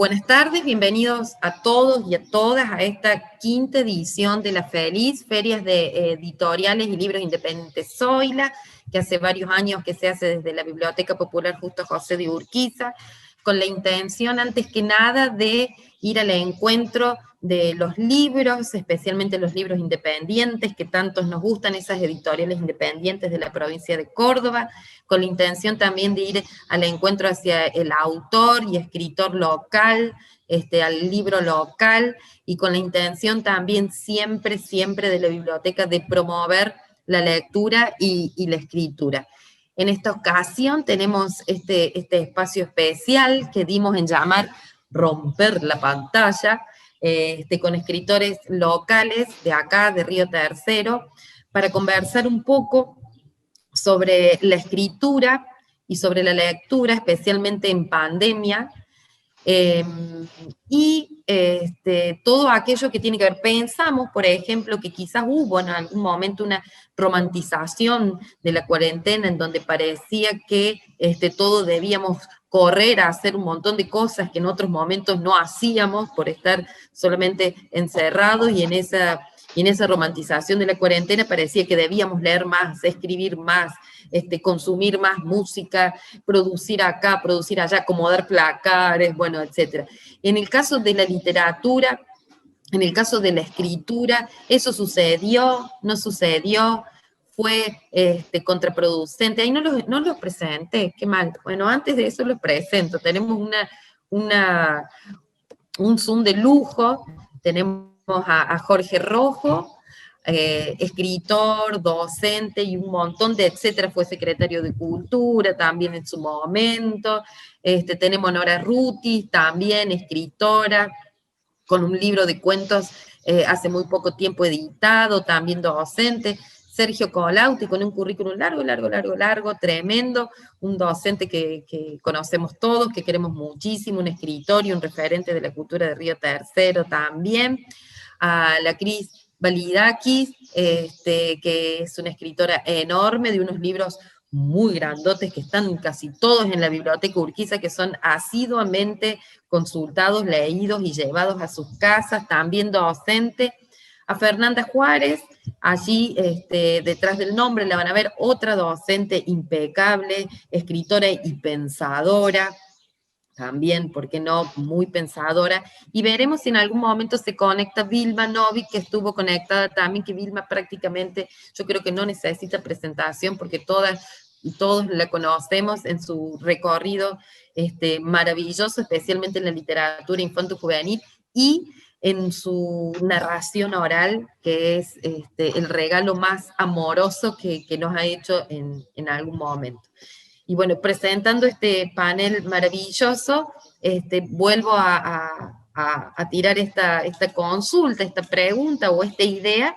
Buenas tardes, bienvenidos a todos y a todas a esta quinta edición de la FELIZ, Ferias de Editoriales y Libros Independientes Zoila, que hace varios años que se hace desde la Biblioteca Popular Justo José de Urquiza, con la intención, antes que nada, de ir al encuentro de los libros, especialmente los libros independientes, que tantos nos gustan, esas editoriales independientes de la provincia de Córdoba, con la intención también de ir al encuentro hacia el autor y escritor local, al libro local, y con la intención también siempre de la biblioteca de promover la lectura y la escritura. En esta ocasión tenemos este espacio especial que dimos en llamar Romper la Pantalla, con escritores locales de acá, de Río Tercero, para conversar un poco sobre la escritura y sobre la lectura, especialmente en pandemia, todo aquello que tiene que ver. Pensamos, por ejemplo, que quizás hubo en algún momento una romantización de la cuarentena en donde parecía que todos debíamos correr a hacer un montón de cosas que en otros momentos no hacíamos por estar solamente encerrados, y en esa romantización de la cuarentena parecía que debíamos leer más, escribir más, consumir más música, producir acá, producir allá, acomodar placares, bueno, etc. En el caso de la literatura, en el caso de la escritura, eso sucedió, no sucedió, fue contraproducente. Ahí no los presenté, qué mal. Bueno, antes de eso los presento. Tenemos un Zoom de lujo, tenemos a Jorge Rojo, escritor, docente y un montón de etcétera, fue secretario de Cultura también en su momento. Tenemos a Nora Rutis, también escritora, con un libro de cuentos hace muy poco tiempo editado, también docente. Sergio Colauti, con un currículum largo, tremendo, un docente que conocemos todos, que queremos muchísimo, un escritor y un referente de la cultura de Río Tercero también. A la Cris Validakis, que es una escritora enorme, de unos libros muy grandotes que están casi todos en la Biblioteca Urquiza, que son asiduamente consultados, leídos y llevados a sus casas, también docente. A Fernanda Juárez, allí detrás del nombre la van a ver, otra docente impecable, escritora y pensadora, también, ¿por qué no?, muy pensadora, y veremos si en algún momento se conecta Vilma Novik, que estuvo conectada también, que Vilma prácticamente, yo creo que no necesita presentación, porque todas y todos la conocemos en su recorrido maravilloso, especialmente en la literatura infanto-juvenil, y en su narración oral, que es el regalo más amoroso que nos ha hecho en algún momento. Y bueno, presentando este panel maravilloso, vuelvo a tirar esta consulta, esta pregunta o esta idea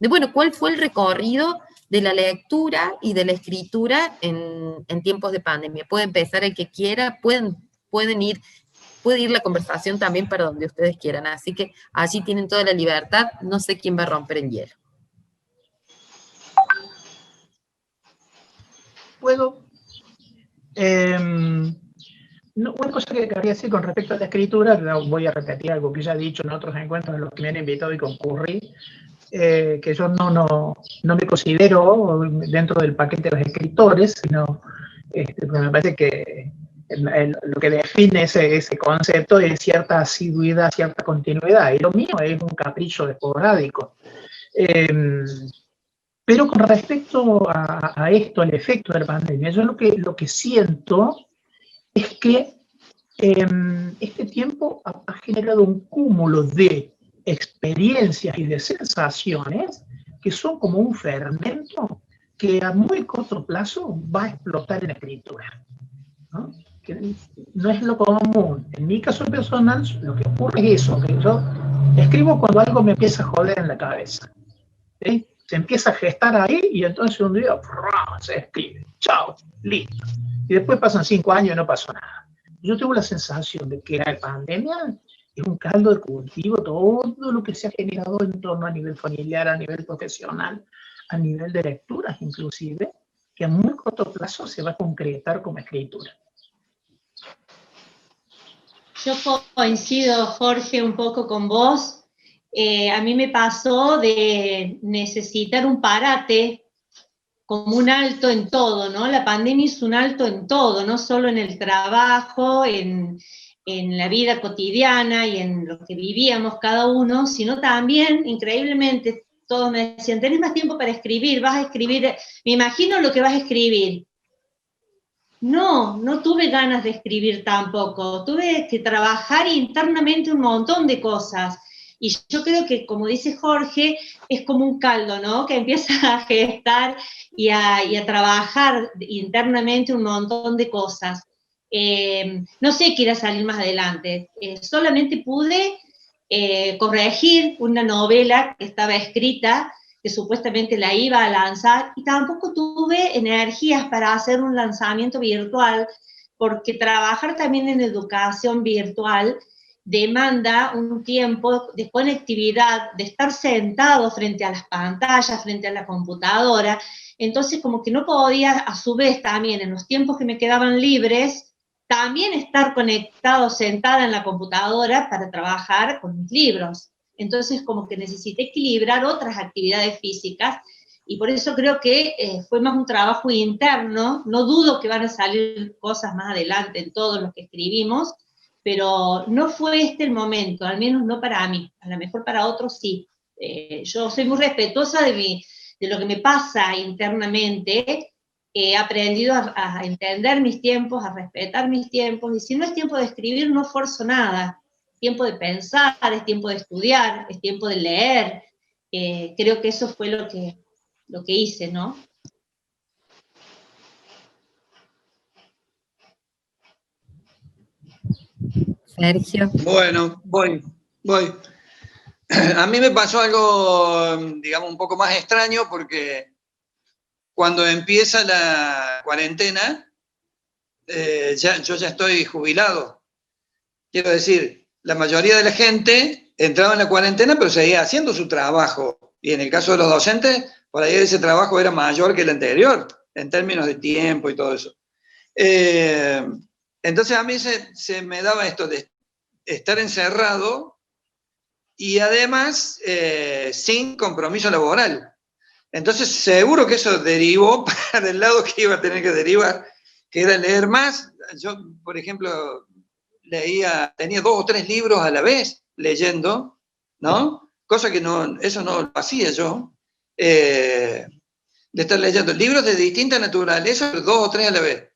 de, bueno, ¿cuál fue el recorrido de la lectura y de la escritura en tiempos de pandemia? Puede empezar el que quiera, puede ir la conversación también para donde ustedes quieran, así que allí tienen toda la libertad, no sé quién va a romper el hielo. ¿Puedo? Una cosa que quería decir con respecto a la escritura, voy a repetir algo que ya he dicho en otros encuentros en los que me han invitado y concurrí, que yo no me considero dentro del paquete de los escritores, sino me parece que lo que define ese concepto es cierta asiduidad, cierta continuidad, y lo mío es un capricho esporádico. Pero con respecto a esto, al efecto de la pandemia, yo lo que siento es que este tiempo ha generado un cúmulo de experiencias y de sensaciones que son como un fermento que a muy corto plazo va a explotar en la escritura, ¿no? Que no es lo común. En mi caso personal, lo que ocurre es eso, que yo escribo cuando algo me empieza a joder en la cabeza, ¿sí? Se empieza a gestar ahí y entonces un día se escribe, chao, listo. Y después pasan 5 años y no pasó nada. Yo tengo la sensación de que la pandemia es un caldo de cultivo, todo lo que se ha generado en torno a nivel familiar, a nivel profesional, a nivel de lecturas inclusive, que a muy corto plazo se va a concretar como escritura. Yo coincido, Jorge, un poco con vos. A mí me pasó de necesitar un parate, como un alto en todo, ¿no? La pandemia hizo un alto en todo, no solo en el trabajo, en la vida cotidiana y en lo que vivíamos cada uno, sino también, increíblemente, todos me decían, tenés más tiempo para escribir, vas a escribir, me imagino lo que vas a escribir. No, no tuve ganas de escribir tampoco, tuve que trabajar internamente un montón de cosas. Y yo creo que, como dice Jorge, es como un caldo, ¿no? Que empieza a gestar y a trabajar internamente un montón de cosas. No sé qué irá a salir más adelante, solamente pude corregir una novela que estaba escrita, que supuestamente la iba a lanzar, y tampoco tuve energías para hacer un lanzamiento virtual, porque trabajar también en educación virtual demanda un tiempo de conectividad, de estar sentado frente a las pantallas, frente a la computadora. Entonces, como que no podía, a su vez, también en los tiempos que me quedaban libres, también estar conectado, sentada en la computadora para trabajar con mis libros. Entonces, como que necesité equilibrar otras actividades físicas, y por eso creo que fue más un trabajo interno. No dudo que van a salir cosas más adelante en todo lo que escribimos, pero no fue este el momento, al menos no para mí. A lo mejor para otros sí. Yo soy muy respetuosa de lo que me pasa internamente. He aprendido a entender mis tiempos, a respetar mis tiempos, y si no es tiempo de escribir, no forzo nada. Es tiempo de pensar, es tiempo de estudiar, es tiempo de leer. Creo que eso fue lo que hice, ¿no? Sergio. Bueno, voy. A mí me pasó algo, digamos, un poco más extraño, porque cuando empieza la cuarentena, yo ya estoy jubilado. Quiero decir, la mayoría de la gente entraba en la cuarentena, pero seguía haciendo su trabajo. Y en el caso de los docentes, por ahí ese trabajo era mayor que el anterior, en términos de tiempo y todo eso. Entonces a mí se me daba esto de estar encerrado y además sin compromiso laboral. Entonces seguro que eso derivó para el lado que iba a tener que derivar, que era leer más. Yo, por ejemplo, tenía 2 o 3 libros a la vez leyendo, ¿no? Cosa que eso no lo hacía yo, de estar leyendo libros de distinta naturaleza, pero 2 o 3 a la vez.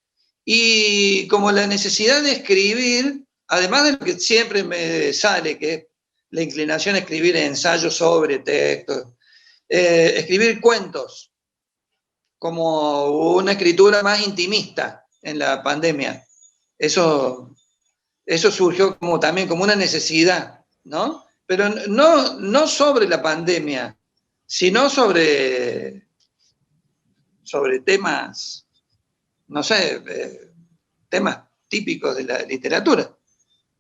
Y como la necesidad de escribir, además de lo que siempre me sale, que es la inclinación a escribir ensayos sobre textos, escribir cuentos, como una escritura más intimista en la pandemia. Eso surgió también como una necesidad, ¿no? Pero no sobre la pandemia, sino sobre temas, no sé, temas típicos de la literatura,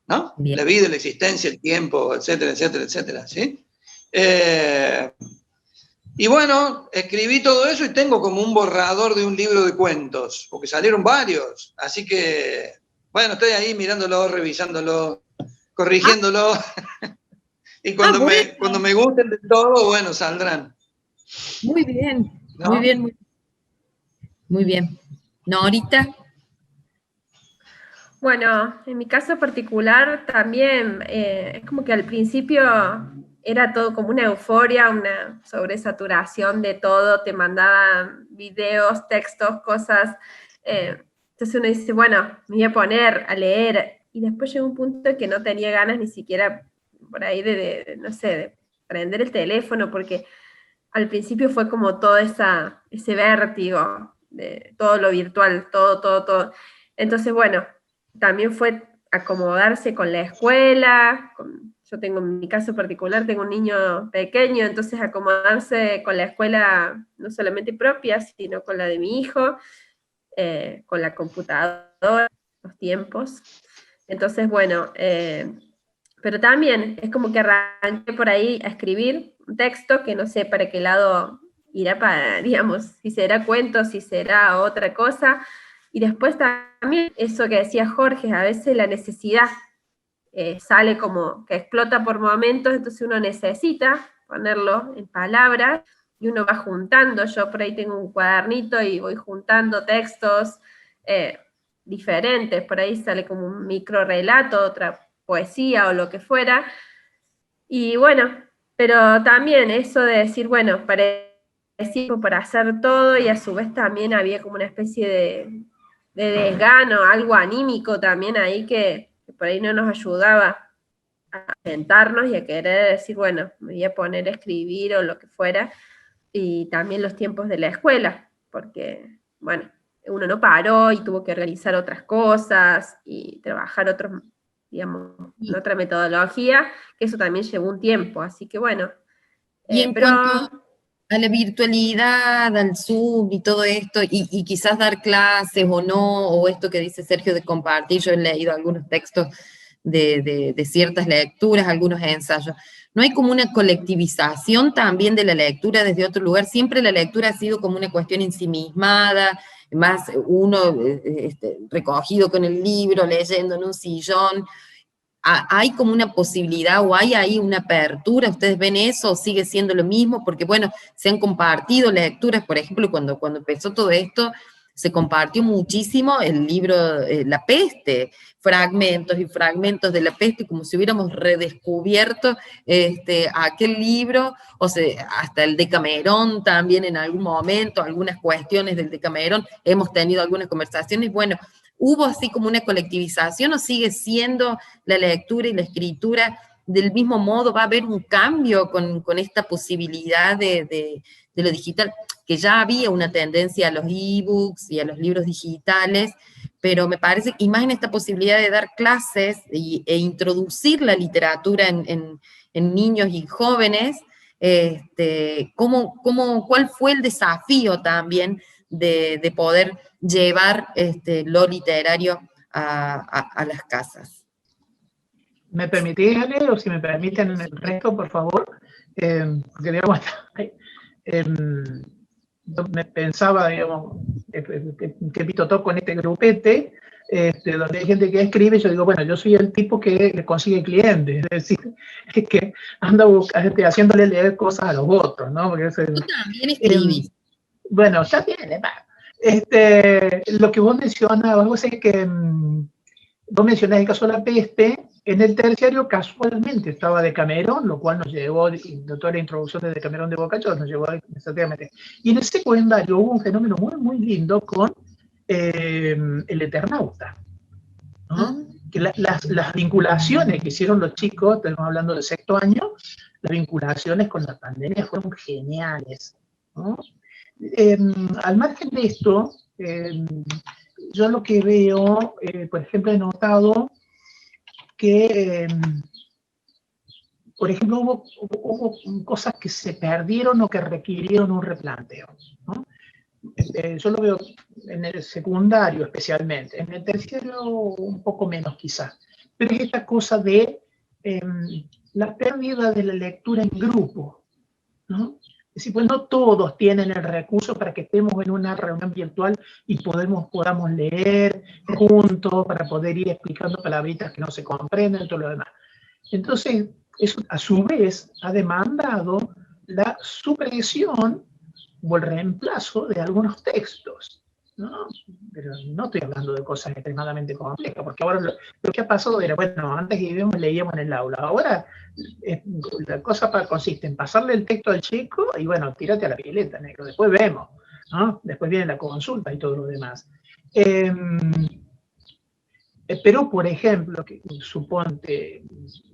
¿no? Bien. La vida, la existencia, el tiempo, etcétera, etcétera, etcétera, ¿sí? Y bueno, escribí todo eso y tengo como un borrador de un libro de cuentos, porque salieron varios, así que, bueno, estoy ahí mirándolo, revisándolo, corrigiéndolo, y cuando me gusten de todo, bueno, saldrán. Muy bien, ¿No? muy bien, muy bien. Norita. Bueno, en mi caso particular también es como que al principio era todo como una euforia, una sobresaturación de todo, te mandaban videos, textos, cosas. Entonces uno dice, bueno, me voy a poner a leer, y después llegó un punto que no tenía ganas ni siquiera por ahí no sé, de prender el teléfono, porque al principio fue como todo ese vértigo de todo lo virtual, todo. Entonces, bueno, también fue acomodarse con la escuela. Yo tengo, en mi caso particular, tengo un niño pequeño, entonces acomodarse con la escuela no solamente propia, sino con la de mi hijo, con la computadora, los tiempos. Entonces, bueno, pero también es como que arranqué por ahí a escribir un texto que no sé para qué lado irá para, digamos, si será cuento, si será otra cosa. Y después también eso que decía Jorge, a veces la necesidad sale como que explota por momentos, entonces uno necesita ponerlo en palabras, y uno va juntando. Yo por ahí tengo un cuadernito y voy juntando textos diferentes, por ahí sale como un micro relato, otra poesía o lo que fuera, y bueno, pero también eso de decir, bueno, parecía para hacer todo, y a su vez también había como una especie de desgano, algo anímico también ahí que por ahí no nos ayudaba a sentarnos y a querer decir, bueno, me voy a poner a escribir o lo que fuera. Y también los tiempos de la escuela, porque, bueno, uno no paró y tuvo que realizar otras cosas y trabajar otros, digamos, en otra metodología, que eso también llevó un tiempo, así que bueno. Y en Pero cuanto a la virtualidad, al Zoom y todo esto, y quizás dar clases o no, o esto que dice Sergio de compartir, yo he leído algunos textos de ciertas lecturas, algunos ensayos. ¿No hay como una colectivización también de la lectura desde otro lugar? Siempre la lectura ha sido como una cuestión ensimismada, más uno recogido con el libro, leyendo en un sillón. ¿Hay como una posibilidad o hay ahí una apertura? ¿Ustedes ven eso o sigue siendo lo mismo? Porque bueno, se han compartido lecturas, por ejemplo, cuando empezó todo esto, se compartió muchísimo el libro La Peste, fragmentos y fragmentos de La Peste, como si hubiéramos redescubierto aquel libro, o sea, hasta el Decamerón también en algún momento, algunas cuestiones del Decamerón, hemos tenido algunas conversaciones, bueno, ¿hubo así como una colectivización o sigue siendo la lectura y la escritura del mismo modo? ¿Va a haber un cambio con esta posibilidad de lo digital? Que ya había una tendencia a los ebooks y a los libros digitales, pero me parece que, y más en esta posibilidad de dar clases e introducir la literatura en niños y jóvenes, ¿cuál fue el desafío también de poder llevar lo literario a las casas? ¿Me permitís, Ale, o si me permiten el resto, por favor? Porque, digamos, yo me pensaba, digamos, que Pito toco en este grupete, donde hay gente que escribe, y yo digo, bueno, yo soy el tipo que le consigue clientes, es decir, que anda haciéndole leer cosas a los otros, ¿no? Porque Tú también escribís. Bueno, ya viene, lo que vos mencionabas, vos es que vos mencionás el caso de La Peste. En el terciario casualmente estaba Decamerón, lo cual nos llevó, toda la introducción de Decamerón de Boccaccio nos llevó exactamente. Y en el secundario hubo un fenómeno muy, muy lindo con el Eternauta, ¿no? Que las vinculaciones que hicieron los chicos, estamos hablando del sexto año, las vinculaciones con la pandemia fueron geniales, ¿no? Al margen de esto, yo lo que veo, por ejemplo, he notado que, por ejemplo, hubo cosas que se perdieron o que requirieron un replanteo, ¿no? Yo lo veo en el secundario especialmente, en el terciario un poco menos quizás, pero es esta cosa de la pérdida de la lectura en grupo, ¿no? Es decir, pues no todos tienen el recurso para que estemos en una reunión virtual y podamos leer juntos para poder ir explicando palabritas que no se comprenden y todo lo demás. Entonces, eso a su vez ha demandado la supresión o el reemplazo de algunos textos, ¿no? Pero no estoy hablando de cosas extremadamente complejas, porque ahora lo que ha pasado era, bueno, antes leíamos en el aula, ahora la cosa consiste en pasarle el texto al chico y bueno, tírate a la pileta, negro, después vemos, ¿no? Después viene la consulta y todo lo demás. Pero, por ejemplo, suponte,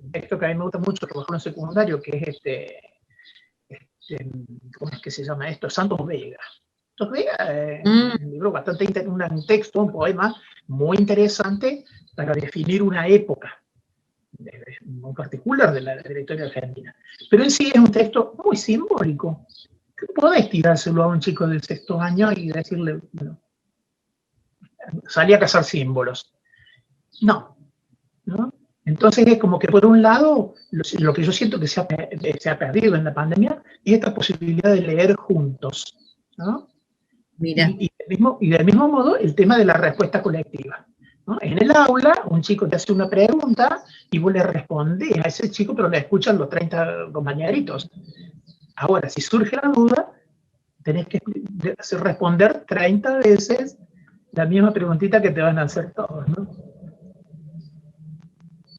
un texto que a mí me gusta mucho trabajar en secundario, que es ¿cómo es que se llama esto? Santos Vega. Santos Vega es un libro bastante un texto, un poema muy interesante para definir una época muy particular de la historia argentina. Pero en sí es un texto muy simbólico. Podés tirárselo a un chico del sexto año y decirle, bueno, salí a cazar símbolos. No, ¿no? Entonces es como que por un lado, lo que yo siento que se ha perdido en la pandemia es esta posibilidad de leer juntos, ¿no? Mira. Y del mismo modo el tema de la respuesta colectiva. ¿no? En el aula, un chico te hace una pregunta y vos le respondés a ese chico, pero le escuchan los 30 compañeritos. Ahora, si surge la duda, tenés que responder 30 veces la misma preguntita que te van a hacer todos, ¿no?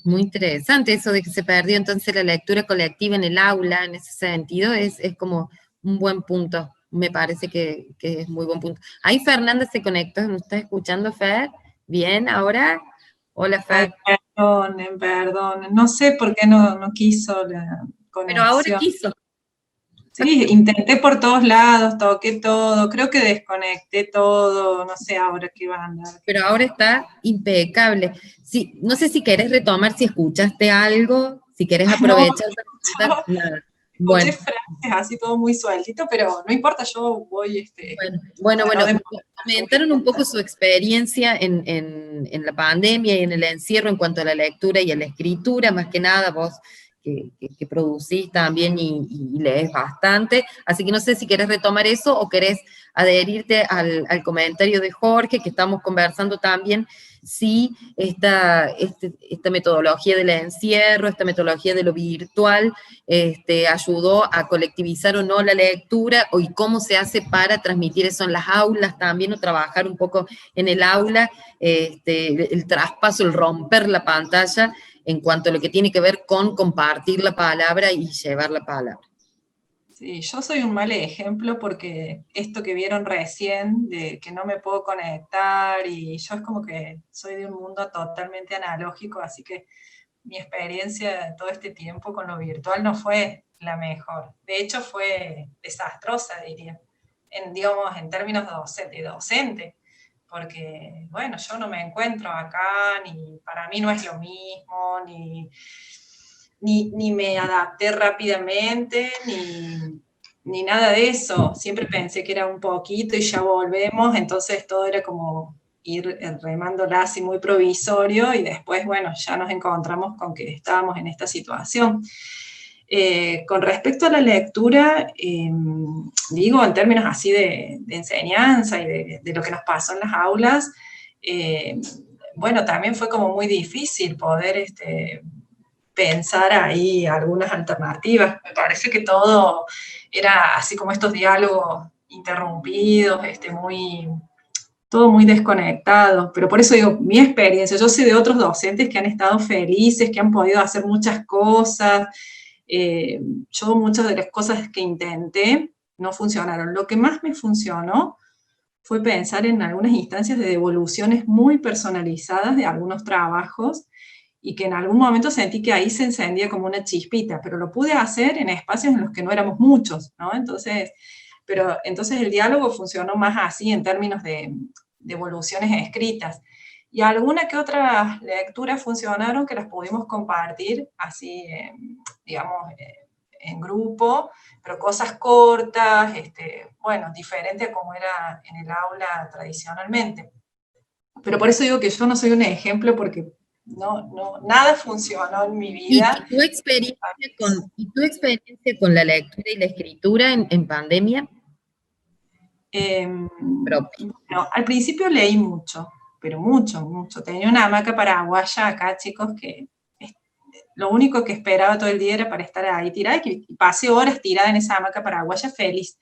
Muy interesante eso de que se perdió entonces la lectura colectiva en el aula, en ese sentido, es como un buen punto. Me parece que es muy buen punto. Ahí Fernanda se conectó, ¿me está escuchando, Fer? ¿Bien ahora? Hola, Fer. Ay, perdonen. No sé por qué no quiso la Pero ahora conexión. quiso. Sí, intenté por todos lados, toqué todo, creo que desconecté todo, no sé ahora qué va a andar. Pero ahora está impecable. Sí, no sé si querés retomar, si escuchaste algo, si querés aprovechar. Nada. Bueno. Escuché frases así todo muy sueltito, pero no importa, yo voy... Bueno, comentaron un poco su experiencia en la pandemia y en el encierro en cuanto a la lectura y a la escritura, más que nada vos que producís también y lees bastante, así que no sé si querés retomar eso o querés adherirte al comentario de Jorge, que estamos conversando también, si esta metodología del encierro, esta metodología de lo virtual, ayudó a colectivizar o no la lectura, y cómo se hace para transmitir eso en las aulas también, o trabajar un poco en el aula, el traspaso, el romper la pantalla, en cuanto a lo que tiene que ver con compartir la palabra y llevar la palabra. Sí, yo soy un mal ejemplo porque esto que vieron recién, de que no me puedo conectar, y yo es como que soy de un mundo totalmente analógico, así que mi experiencia de todo este tiempo con lo virtual no fue la mejor. De hecho, fue desastrosa, diría, digamos, en términos de docente, porque, bueno, yo no me encuentro acá, ni para mí no es lo mismo, ni me adapté rápidamente, ni nada de eso. Siempre pensé que era un poquito y ya volvemos, entonces todo era como ir remándola así muy provisorio, y después, bueno, ya nos encontramos con que estábamos en esta situación. Con respecto a la lectura, digo, en términos así de enseñanza y de lo que nos pasó en las aulas, bueno, también fue como muy difícil poder pensar ahí algunas alternativas. Me parece que todo era así como estos diálogos interrumpidos, todo muy desconectado, pero por eso digo, mi experiencia, yo sé de otros docentes que han estado felices, que han podido hacer muchas cosas. Yo muchas de las cosas que intenté no funcionaron. Lo que más me funcionó fue pensar en algunas instancias de devoluciones muy personalizadas de algunos trabajos, y que en algún momento sentí que ahí se encendía como una chispita, pero lo pude hacer en espacios en los que no éramos muchos, ¿no? Entonces el diálogo funcionó más así en términos de devoluciones escritas. Y alguna que otras lecturas funcionaron que las pudimos compartir así, digamos, en grupo, pero cosas cortas, bueno, diferente a como era en el aula tradicionalmente. Pero por eso digo que yo no soy un ejemplo, porque nada funcionó en mi vida. ¿Y tu experiencia con la lectura y la escritura en pandemia? Bueno, al principio leí mucho, pero mucho, mucho. Tenía una hamaca paraguaya acá, chicos, que lo único que esperaba todo el día era para estar ahí tirada, y pasé horas tirada en esa hamaca paraguaya feliz.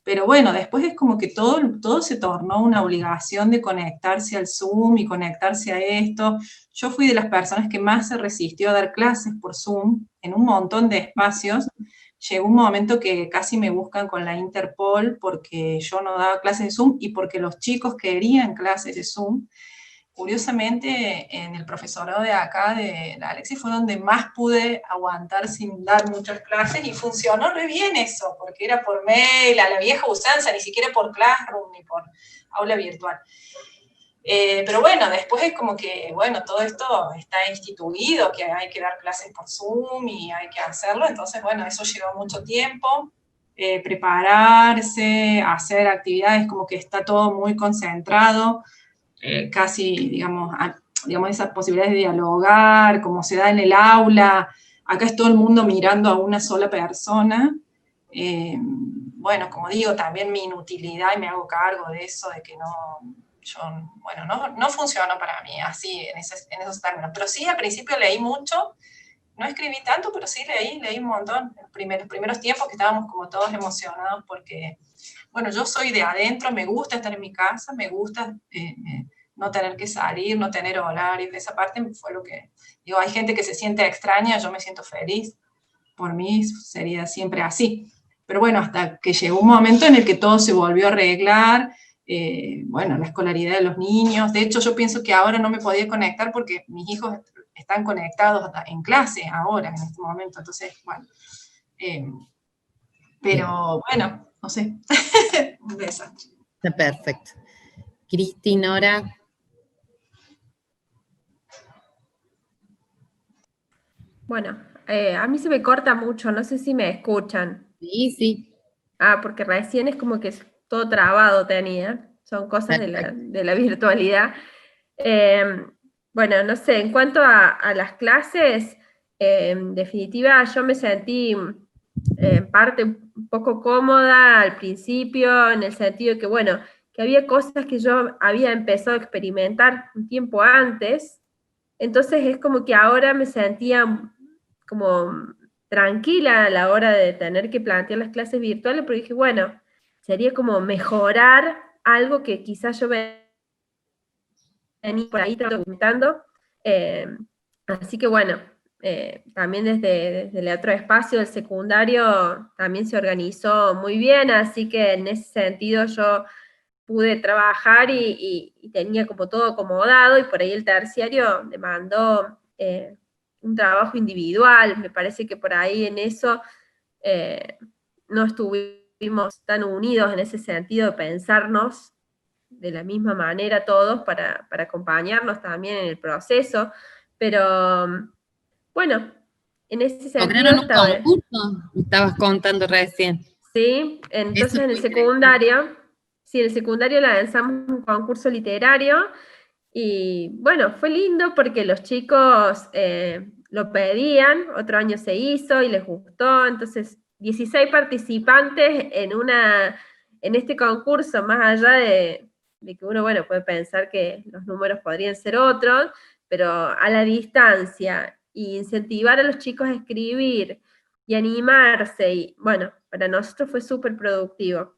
Pero bueno, después es como que todo se tornó una obligación de conectarse al Zoom y conectarse a esto. Yo fui de las personas que más se resistió a dar clases por Zoom en un montón de espacios. Llegó un momento que casi me buscan con la Interpol porque yo no daba clases de Zoom y porque los chicos querían clases de Zoom. Curiosamente, en el profesorado de acá, de la Alexis, fue donde más pude aguantar sin dar muchas clases, y funcionó re bien eso, porque era por mail, a la vieja usanza, ni siquiera por Classroom ni por aula virtual. Pero bueno, después es como que, bueno, todo esto está instituido, que hay que dar clases por Zoom y hay que hacerlo, entonces, bueno, eso lleva mucho tiempo, prepararse, hacer actividades, como que está todo muy concentrado, casi, digamos, esas posibilidades de dialogar, como se da en el aula. Acá es todo el mundo mirando a una sola persona. Bueno, como digo, también mi inutilidad, y me hago cargo de eso, de que bueno, no funcionó para mí así, en esos términos. Pero sí, al principio leí mucho, no escribí tanto, pero sí leí un montón. Los primeros tiempos que estábamos como todos emocionados porque, bueno, yo soy de adentro, me gusta estar en mi casa, me gusta no tener que salir, no tener horarios. Esa parte fue lo que, digo, hay gente que se siente extraña, yo me siento feliz. Por mí sería siempre así. Pero bueno, hasta que llegó un momento en el que todo se volvió a arreglar, bueno, la escolaridad de los niños. De hecho, yo pienso que ahora no me podía conectar porque mis hijos están conectados en clase ahora, en este momento. Entonces, bueno. Pero bueno, no sé. Un desastre. Está perfecto. Cristi, Nora. Bueno, a mí se me corta mucho, no sé si me escuchan. Sí, sí. Ah, porque recién es como que todo trabado tenía. Son cosas de la virtualidad. Bueno, no sé, en cuanto a las clases, en definitiva yo me sentí en parte un poco cómoda al principio, en el sentido que, bueno, que había cosas que yo había empezado a experimentar un tiempo antes, entonces es como que ahora me sentía como tranquila a la hora de tener que plantear las clases virtuales, porque dije, bueno, sería como mejorar algo que quizás yo venía por ahí documentando. Así que bueno, también desde el otro espacio del secundario también se organizó muy bien, así que en ese sentido yo pude trabajar y tenía como todo acomodado, y por ahí el terciario me mandó un trabajo individual. Me parece que por ahí en eso no estuvimos tan unidos en ese sentido de pensarnos de la misma manera todos para acompañarnos también en el proceso, pero bueno, en ese sentido ¿Lograron un estaba... concurso? Me estabas contando recién. Sí, entonces Eso en el fue secundario, sí, en el secundario lanzamos un concurso literario, y bueno, fue lindo porque los chicos lo pedían, otro año se hizo y les gustó, entonces 16 participantes en este concurso, más allá de que uno, bueno, puede pensar que los números podrían ser otros, pero a la distancia, y incentivar a los chicos a escribir y animarse, y bueno, para nosotros fue súper productivo.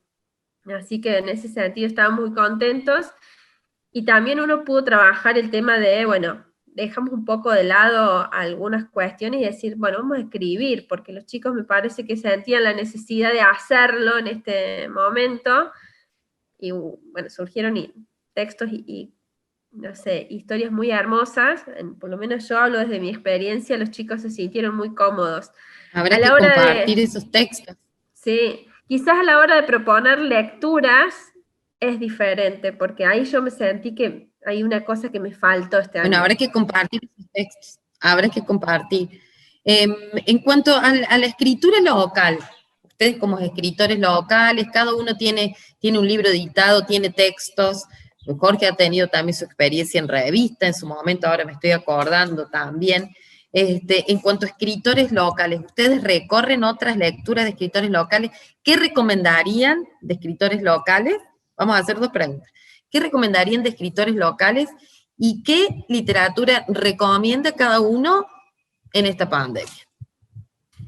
Así que en ese sentido estábamos muy contentos, y también uno pudo trabajar el tema de, bueno, dejamos un poco de lado algunas cuestiones y decir, bueno, vamos a escribir, porque los chicos me parece que sentían la necesidad de hacerlo en este momento, y bueno, surgieron textos y no sé, historias muy hermosas. Por lo menos yo hablo desde mi experiencia, los chicos se sintieron muy cómodos. Habrá A que la hora compartir esos textos. Sí, quizás a la hora de proponer lecturas es diferente, porque ahí yo me sentí que hay una cosa que me faltó este Bueno, año. habrá que compartir esos textos. Habrá que compartir. En cuanto a la escritura local, ustedes como escritores locales, cada uno tiene un libro editado, tiene textos. Jorge ha tenido también su experiencia en revista en su momento, ahora me estoy acordando también. En cuanto a escritores locales, ¿ustedes recorren otras lecturas de escritores locales? ¿Qué recomendarían de escritores locales? Vamos a hacer dos preguntas. ¿Qué recomendarían de escritores locales y qué literatura recomienda cada uno en esta pandemia?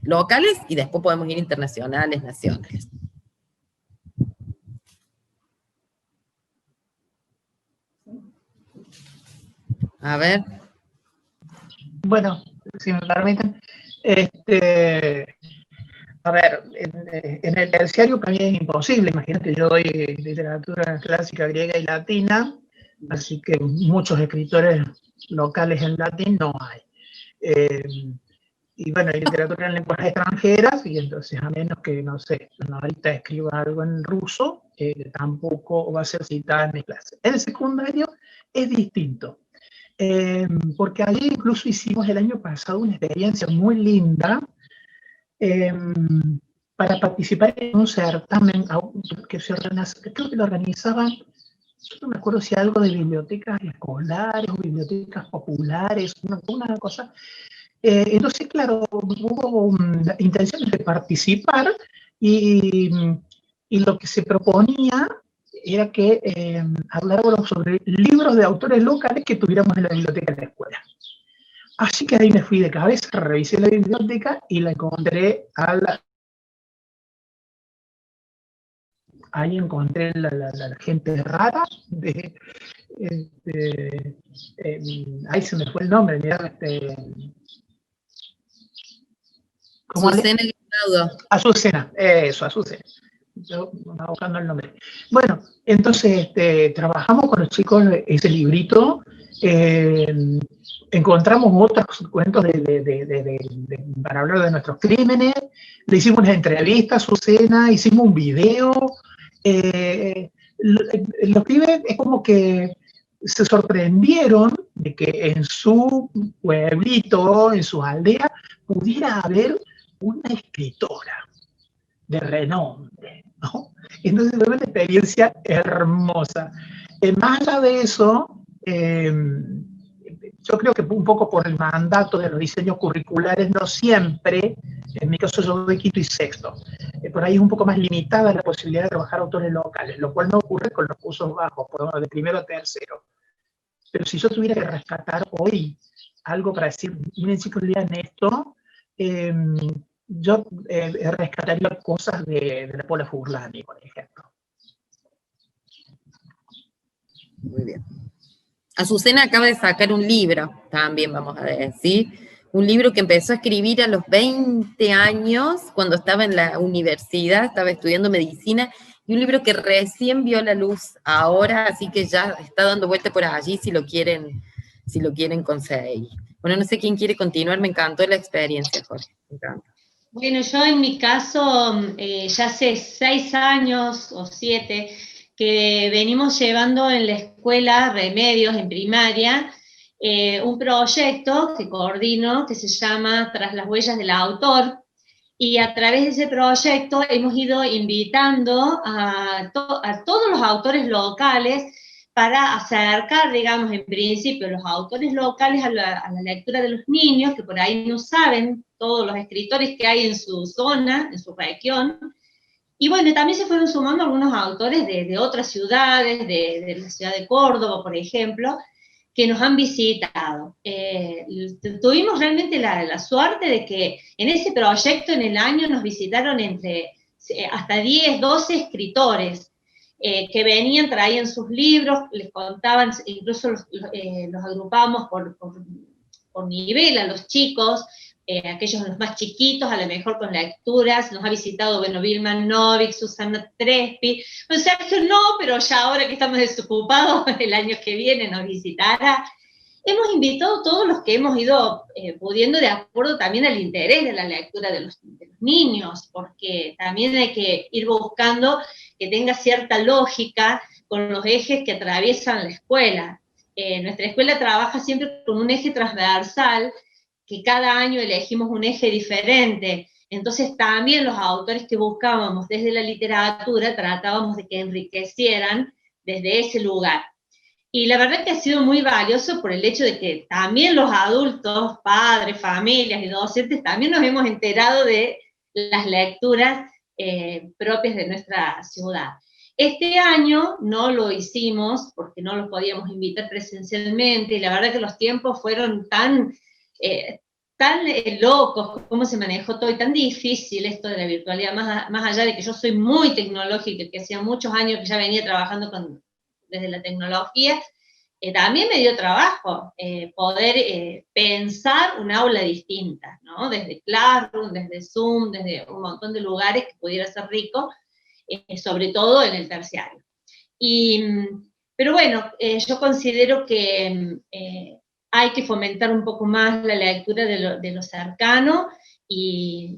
Locales y después podemos ir internacionales, nacionales. A ver. Bueno, si me permiten, a ver, en el terciario para mí es imposible. Imagínate, yo doy literatura clásica griega y latina, así que muchos escritores locales en latín no hay. Y bueno, hay literatura en lenguas extranjeras, y entonces a menos que, no sé, ahorita escriba algo en ruso, tampoco va a ser citada en mi clase. En el secundario es distinto. Porque allí incluso hicimos el año pasado una experiencia muy linda para participar en un certamen que creo que lo organizaban, yo no me acuerdo si algo de bibliotecas escolares o bibliotecas populares, una cosa. Entonces, claro, hubo intenciones de participar, y lo que se proponía era que habláramos sobre libros de autores locales que tuviéramos en la biblioteca de la escuela. Así que ahí me fui de cabeza, revisé la biblioteca y la encontré ahí encontré la gente rara ahí se me fue el nombre, mirá, ¿cómo Azucena Guiraudo. Azucena, eso, Azucena. Yo estaba buscando el nombre. Bueno, entonces trabajamos con los chicos ese librito, encontramos otros cuentos para hablar de nuestros crímenes, le hicimos una entrevista a Azucena, hicimos un video. Los pibes es como que se sorprendieron de que en su pueblito, en su aldea, pudiera haber una escritora de renombre, ¿no? Entonces fue una experiencia hermosa. Más allá de eso, yo creo que un poco por el mandato de los diseños curriculares, no siempre, en mi caso yo doy quinto y sexto, por ahí es un poco más limitada la posibilidad de trabajar autores locales, lo cual no ocurre con los cursos bajos, por ejemplo, de primero a tercero. Pero si yo tuviera que rescatar hoy algo para decir, miren chicos, lean esto, yo rescataría cosas de la Pola Furlani, por ejemplo. Muy bien. Azucena acaba de sacar un libro, también vamos a decir, un libro que empezó a escribir a los 20 años, cuando estaba en la universidad, estaba estudiando medicina, y un libro que recién vio la luz ahora, así que ya está dando vuelta por allí si lo quieren conseguir. Bueno, no sé quién quiere continuar, me encantó la experiencia, Jorge, me encanta. Bueno, yo en mi caso, ya hace 6 años o 7, que venimos llevando en la escuela Remedios, en primaria, un proyecto que coordino que se llama Tras las huellas del autor, y a través de ese proyecto hemos ido invitando a todos los autores locales para acercar, digamos, en principio, los autores locales a la lectura de los niños, que por ahí no saben todos los escritores que hay en su zona, en su región. Y bueno, también se fueron sumando algunos autores de otras ciudades, de la ciudad de Córdoba, por ejemplo, que nos han visitado. Tuvimos realmente la suerte de que en ese proyecto, en el año, nos visitaron hasta 10, 12 escritores, que venían, traían sus libros, les contaban, incluso los agrupábamos por nivel a los chicos, aquellos los más chiquitos, a lo mejor con lecturas. Nos ha visitado, bueno, Vilma Novik, Susana Trespi, bueno, Sergio no, pero ya ahora que estamos desocupados, el año que viene nos visitará. Hemos invitado a todos los que hemos ido pudiendo, de acuerdo también al interés de la lectura de los niños, porque también hay que ir buscando que tenga cierta lógica con los ejes que atraviesan la escuela. Nuestra escuela trabaja siempre con un eje transversal, que cada año elegimos un eje diferente. Entonces también los autores que buscábamos desde la literatura tratábamos de que enriquecieran desde ese lugar. Y la verdad que ha sido muy valioso por el hecho de que también los adultos, padres, familias y docentes, también nos hemos enterado de las lecturas propias de nuestra ciudad. Este año no lo hicimos porque no los podíamos invitar presencialmente, y la verdad que los tiempos fueron tan locos, cómo se manejó todo, y tan difícil esto de la virtualidad, más allá de que yo soy muy tecnológica, que hacía muchos años que ya venía trabajando desde la tecnología, también me dio trabajo poder pensar un aula distinta, ¿no? Desde Classroom, desde Zoom, desde un montón de lugares que pudiera ser rico, sobre todo en el terciario. Pero bueno, yo considero que hay que fomentar un poco más la lectura de lo cercano, y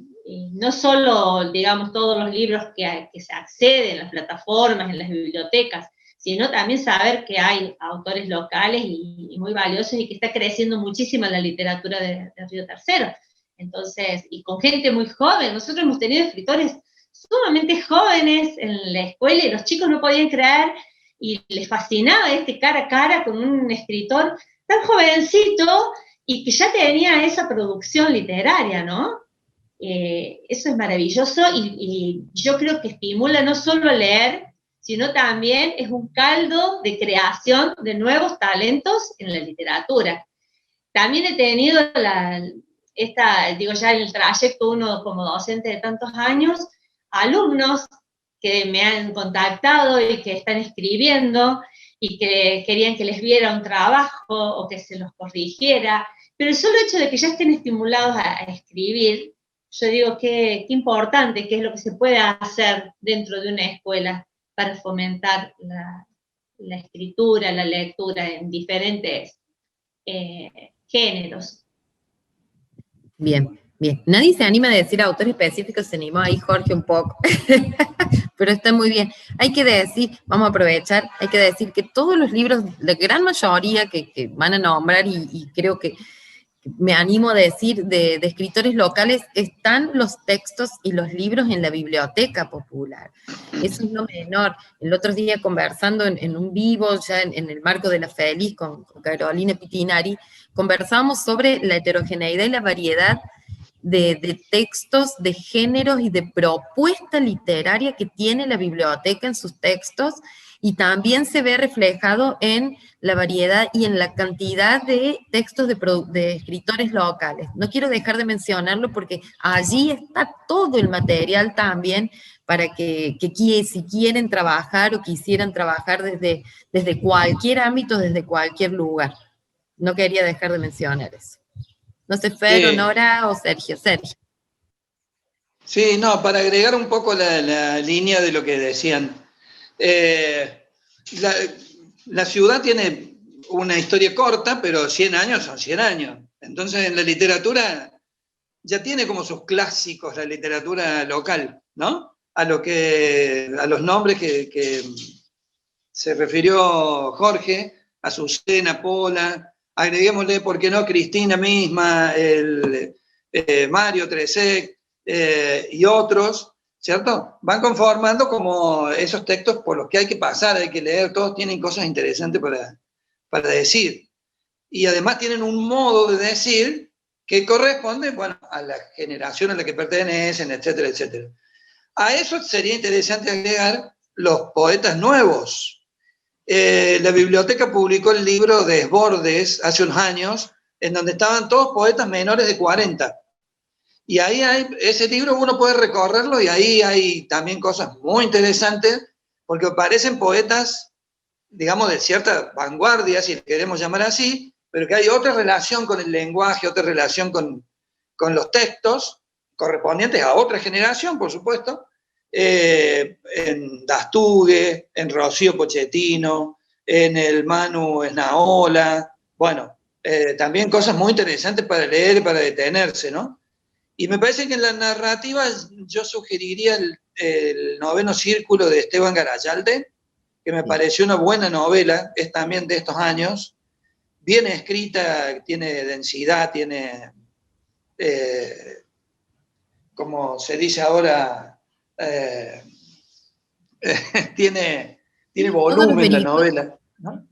no solo, digamos, todos los libros que se acceden en las plataformas, en las bibliotecas, sino también saber que hay autores locales y muy valiosos, y que está creciendo muchísimo la literatura de Río Tercero. Entonces, y con gente muy joven. Nosotros hemos tenido escritores sumamente jóvenes en la escuela, y los chicos no podían creer, y les fascinaba cara a cara con un escritor tan jovencito, y que ya tenía esa producción literaria, ¿no? Eso es maravilloso, y yo creo que estimula no solo a leer, sino también es un caldo de creación de nuevos talentos en la literatura. También he tenido ya en el trayecto, uno como docente de tantos años, alumnos que me han contactado y que están escribiendo y que querían que les viera un trabajo o que se los corrigiera, pero el solo hecho de que ya estén estimulados a escribir, yo digo qué importante, qué es lo que se puede hacer dentro de una escuela para fomentar la escritura, la lectura en diferentes géneros. Bien, bien. Nadie se anima a decir autor específico, se animó ahí Jorge un poco, pero está muy bien. Hay que decir, vamos a aprovechar, hay que decir que todos los libros, la gran mayoría que van a nombrar, y creo que me animo a decir, de escritores locales, están los textos y los libros en la biblioteca popular. Eso es lo menor. El otro día conversando en un vivo, ya en el marco de la Feliz, con Carolina Pitinari, conversamos sobre la heterogeneidad y la variedad de textos, de géneros y de propuesta literaria que tiene la biblioteca en sus textos, y también se ve reflejado en la variedad y en la cantidad de textos de escritores locales. No quiero dejar de mencionarlo porque allí está todo el material también para que si quieren trabajar o quisieran trabajar desde cualquier ámbito, desde cualquier lugar. No quería dejar de mencionar eso. No sé, Fer, Nora o Sergio. Sí, no, para agregar un poco la línea de lo que decían. La ciudad tiene una historia corta, pero 100 años son 100 años. Entonces, en la literatura ya tiene como sus clásicos la literatura local, ¿no? A los nombres que se refirió Jorge, Azucena, Pola, agreguémosle, ¿por qué no?, Cristina misma, Mario Tresec y otros, ¿cierto? Van conformando como esos textos por los que hay que pasar, hay que leer, todos tienen cosas interesantes para decir. Y además tienen un modo de decir que corresponde, bueno, a la generación a la que pertenecen, etcétera, etcétera. A eso sería interesante agregar los poetas nuevos. La biblioteca publicó el libro Desbordes hace unos años, en donde estaban todos poetas menores de 40. Y ahí ese libro uno puede recorrerlo y ahí hay también cosas muy interesantes, porque aparecen poetas, digamos, de cierta vanguardia, si queremos llamar así, pero que hay otra relación con el lenguaje, otra relación con los textos, correspondientes a otra generación, por supuesto, en Dastugue, en Rocío Pochettino, en el Manu Esnaola, bueno, también cosas muy interesantes para leer y para detenerse, ¿no? Y me parece que en la narrativa yo sugeriría el Noveno Círculo de Esteban Garayalde, que me pareció una buena novela, es también de estos años, bien escrita, tiene densidad, tiene, como se dice ahora, tiene volumen la novela, ¿no?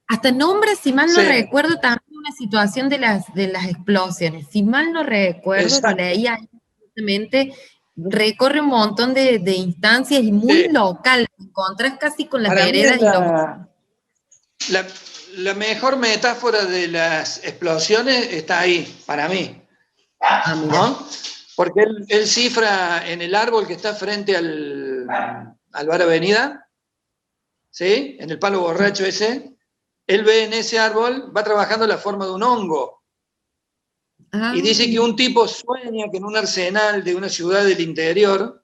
Hasta nombra, si mal no recuerdo, también una situación de las explosiones. Si mal no recuerdo, lo leía justamente, recorre un montón de instancias y muy local. Te encontrás casi con las veredas y la mejor metáfora de las explosiones está ahí, para mí. ¿No? Porque él cifra en el árbol que está frente al Bar Avenida, ¿sí? En el palo borracho ese. Él ve en ese árbol, va trabajando la forma de un hongo. Y dice que un tipo sueña que en un arsenal de una ciudad del interior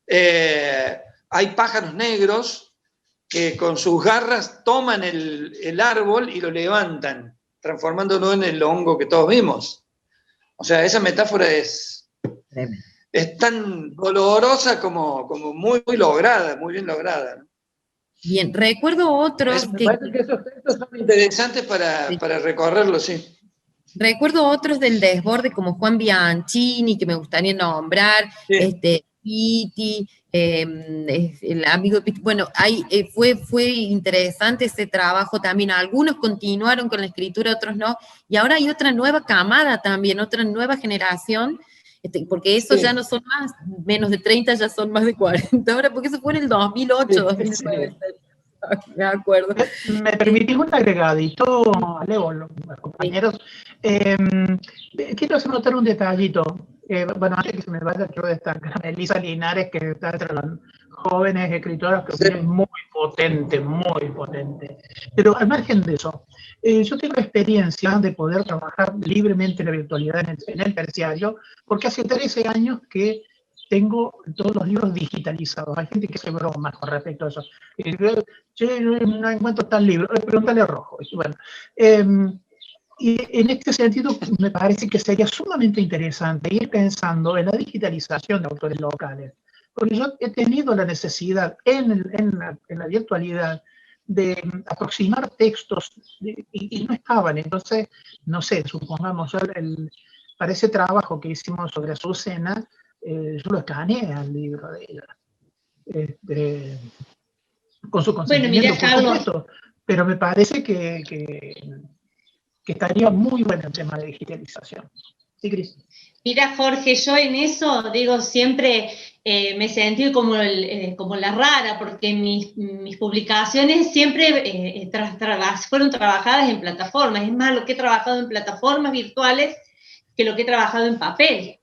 hay pájaros negros que con sus garras toman el árbol y lo levantan, transformándolo en el hongo que todos vimos. O sea, esa metáfora es tan dolorosa como muy, muy lograda, muy bien lograda, ¿no? Bien, recuerdo otros me parece que esos textos son interesantes para recorrerlo, sí. Recuerdo otros del desborde como Juan Bianchini, que me gustaría nombrar, Pitti, el amigo de Pitti. Bueno, fue interesante ese trabajo también. Algunos continuaron con la escritura, otros no. Y ahora hay otra nueva camada también, otra nueva generación Porque eso Sí. ya no son más, menos de 30 ya son más de 40 ahora, porque eso fue en el 2008, Sí, 2009, me acuerdo. ¿Me permitís un agregadito, Ale, o los compañeros? Quiero hacer notar un detallito. Bueno, antes que se me vaya, quiero destacar a Elisa Linares, que está entre las jóvenes escritoras, que es muy potente, muy potente. Pero al margen de eso, yo tengo experiencia de poder trabajar libremente en la virtualidad en el terciario, porque hace 13 años que tengo todos los libros digitalizados. Hay gente que se broma con respecto a eso. Che, no encuentro tal libro, pregúntale a Rojo. Bueno, y en este sentido me parece que sería sumamente interesante ir pensando en la digitalización de autores locales, porque yo he tenido la necesidad en la virtualidad de aproximar textos y no estaban. Entonces, no sé, supongamos, para ese trabajo que hicimos sobre Azucena, yo lo escaneé al libro de ella. Con su Bueno, consentimiento, mira, por Carlos, supuesto, pero me parece que estaría muy bueno el tema de digitalización. Sí, Cris. mira, Jorge, yo en eso digo siempre me sentí como, como la rara, porque mis publicaciones siempre fueron trabajadas en plataformas. Es más, lo que he trabajado en plataformas virtuales que lo que he trabajado en papel.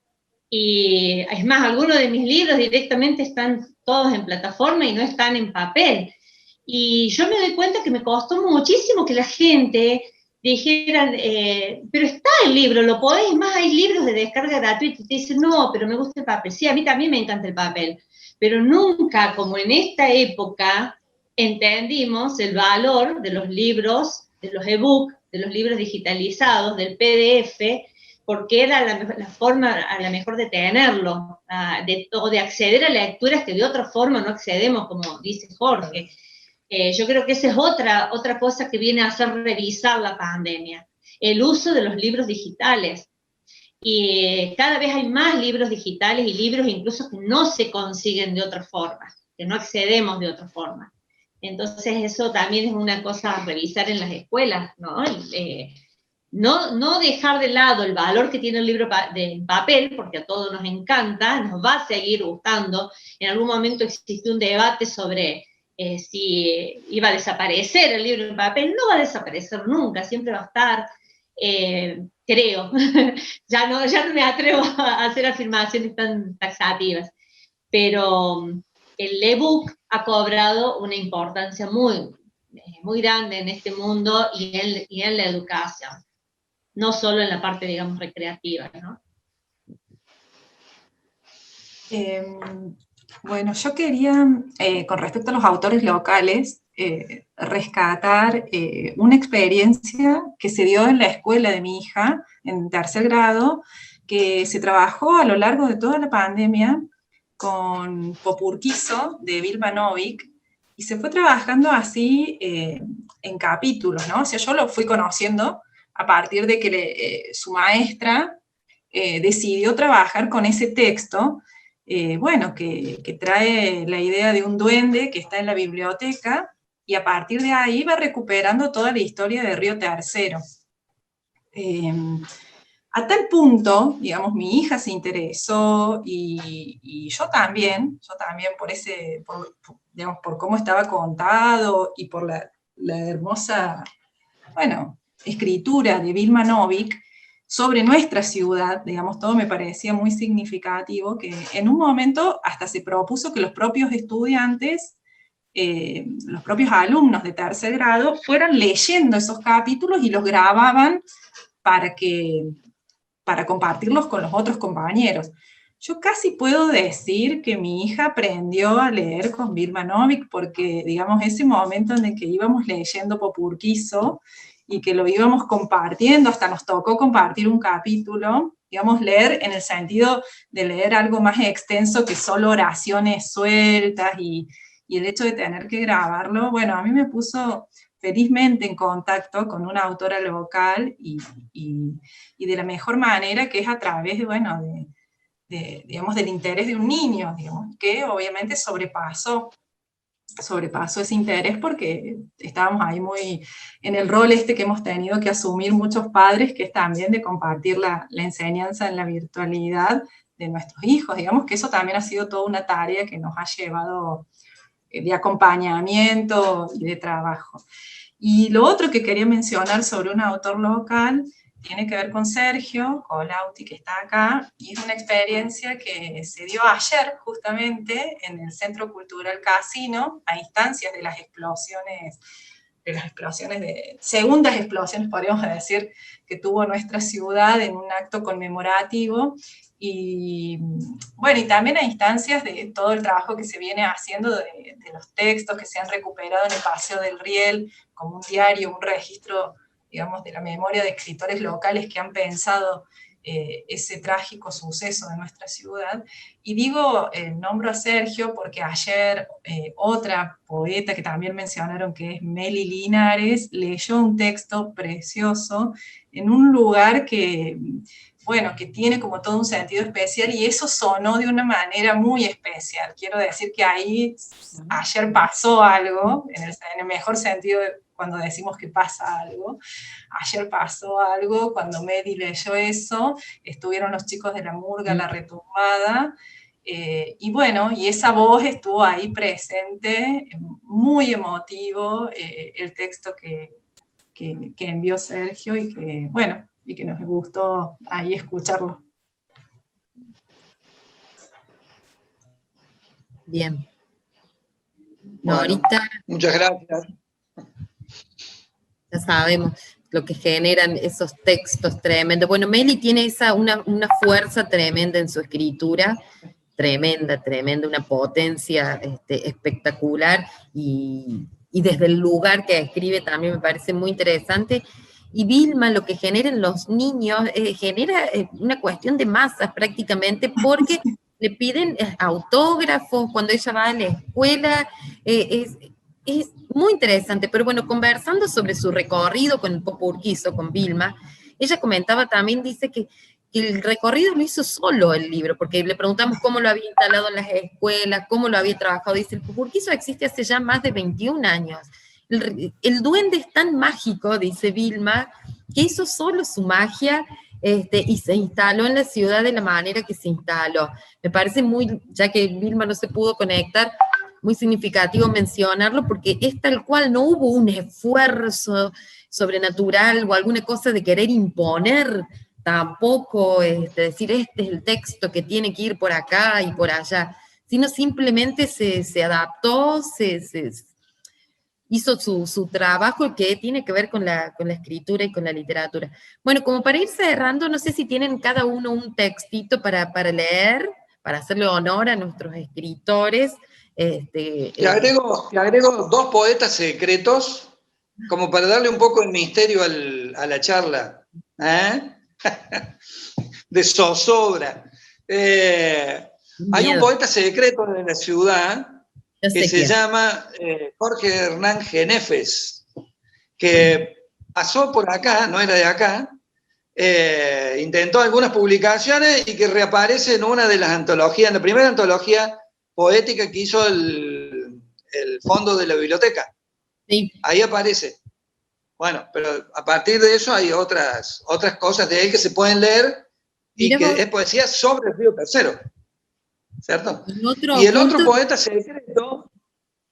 Y es más, algunos de mis libros directamente están todos en plataforma y no están en papel. Y yo me doy cuenta que me costó muchísimo que la gente dijeran, pero está el libro, lo podéis, más hay libros de descarga gratuita, y te dicen, no, pero me gusta el papel. Sí, a mí también me encanta el papel, pero nunca, como en esta época, entendimos el valor de los libros, de los ebooks, de los libros digitalizados, del PDF, porque era la forma a la mejor de tenerlo, o de acceder a lecturas que de otra forma no accedemos, como dice Jorge. Yo creo que esa es otra cosa que viene a hacer revisar la pandemia, el uso de los libros digitales. Y cada vez hay más libros digitales y libros incluso que no se consiguen de otra forma, que no accedemos de otra forma. Entonces eso también es una cosa a revisar en las escuelas, ¿no? No dejar de lado el valor que tiene el libro de papel, porque a todos nos encanta, nos va a seguir gustando. En algún momento existió un debate sobre si iba a desaparecer el libro en papel. No va a desaparecer nunca, siempre va a estar, creo. ya no me atrevo a hacer afirmaciones tan taxativas, pero el ebook ha cobrado una importancia muy grande en este mundo y en la educación, no solo en la parte, digamos, recreativa, ¿no? Bueno, yo quería, con respecto a los autores locales, rescatar una experiencia que se dio en la escuela de mi hija, en tercer grado, que se trabajó a lo largo de toda la pandemia con Popurquizo, de Vilma Novik, y se fue trabajando así en capítulos, ¿no? O sea, yo lo fui conociendo a partir de que su maestra decidió trabajar con ese texto, bueno, que trae la idea de un duende que está en la biblioteca, y a partir de ahí va recuperando toda la historia de Río Tercero. A tal punto, digamos, mi hija se interesó y yo también digamos, por cómo estaba contado y por la hermosa, bueno, escritura de Vilma Novik sobre nuestra ciudad, digamos, todo me parecía muy significativo, que en un momento hasta se propuso que los propios estudiantes, los propios alumnos de tercer grado, fueran leyendo esos capítulos y los grababan para compartirlos con los otros compañeros. Yo casi puedo decir que mi hija aprendió a leer con Vilma Novik, porque, digamos, ese momento en el que íbamos leyendo Popurquizo y que lo íbamos compartiendo, hasta nos tocó compartir un capítulo, digamos, leer en el sentido de leer algo más extenso que solo oraciones sueltas, y el hecho de tener que grabarlo, bueno, a mí me puso felizmente en contacto con una autora local y de la mejor manera, que es a través de, bueno, digamos, del interés de un niño, digamos, que obviamente sobrepasó ese interés, porque estábamos ahí muy en el rol que hemos tenido que asumir muchos padres, que es también de compartir la enseñanza en la virtualidad, nuestros hijos, digamos que eso también ha sido toda una tarea que nos ha llevado de acompañamiento y de trabajo. Y lo otro que quería mencionar sobre un autor local tiene que ver con Sergio Colautti, que está acá, y es una experiencia que se dio ayer justamente en el Centro Cultural Casino, a instancias de las explosiones, segundas explosiones, podríamos decir, que tuvo nuestra ciudad en un acto conmemorativo, y bueno, y también a instancias de todo el trabajo que se viene haciendo de los textos que se han recuperado en el Paseo del Riel, como un diario, un registro, digamos, de la memoria de escritores locales que han pensado ese trágico suceso de nuestra ciudad. Y digo, nombro a Sergio porque ayer otra poeta que también mencionaron, que es Meli Linares, leyó un texto precioso en un lugar que, bueno, que tiene como todo un sentido especial, y eso sonó de una manera muy especial. Quiero decir que ahí ayer pasó algo, en el mejor sentido cuando decimos que pasa algo. Ayer pasó algo cuando Medi leyó eso, estuvieron los chicos de la Murga, La Retumbada, y bueno, y esa voz estuvo ahí presente, muy emotivo, el texto que envió Sergio, y que, bueno, y que nos gustó ahí escucharlo. Bien. Bueno, ahorita muchas gracias. ya sabemos lo que generan esos textos tremendos. Bueno, Meli tiene una fuerza tremenda en su escritura, tremenda, una potencia espectacular, y desde el lugar que escribe también me parece muy interesante. Y Vilma, lo que genera en los niños, genera una cuestión de masas prácticamente, porque le piden autógrafos cuando ella va a la escuela, es muy interesante. Pero bueno, conversando sobre su recorrido con el Popo Urquizo, con Vilma, ella comentaba también, dice que el recorrido lo hizo solo el libro, porque le preguntamos cómo lo había instalado en las escuelas, cómo lo había trabajado. Dice, el Popo Urquizo existe hace ya más de 21 años. El duende es tan mágico, dice Vilma, que hizo solo su magia, y se instaló en la ciudad de la manera que se instaló. Me parece muy, ya que Vilma no se pudo conectar, muy significativo mencionarlo, porque es tal cual, no hubo un esfuerzo sobrenatural o alguna cosa de querer imponer tampoco, decir, este es el texto que tiene que ir por acá y por allá, sino simplemente se adaptó, hizo su trabajo, que tiene que ver con la escritura y con la literatura. Bueno, como para ir cerrando, no sé si tienen cada uno un textito para leer, para hacerle honor a nuestros escritores. Te agrego dos poetas secretos, como para darle un poco de misterio a la charla, de zozobra. Hay un poeta secreto de la ciudad que se llama Jorge Hernán Genefes, que pasó por acá, no era de acá, intentó algunas publicaciones y que reaparece en una de las antologías, en la primera antología poética que hizo el fondo de la biblioteca. Sí. Ahí aparece. Bueno, pero a partir de eso hay otras cosas de él que se pueden leer, y que es poesía sobre el Río Tercero, ¿cierto? Y el otro poeta secreto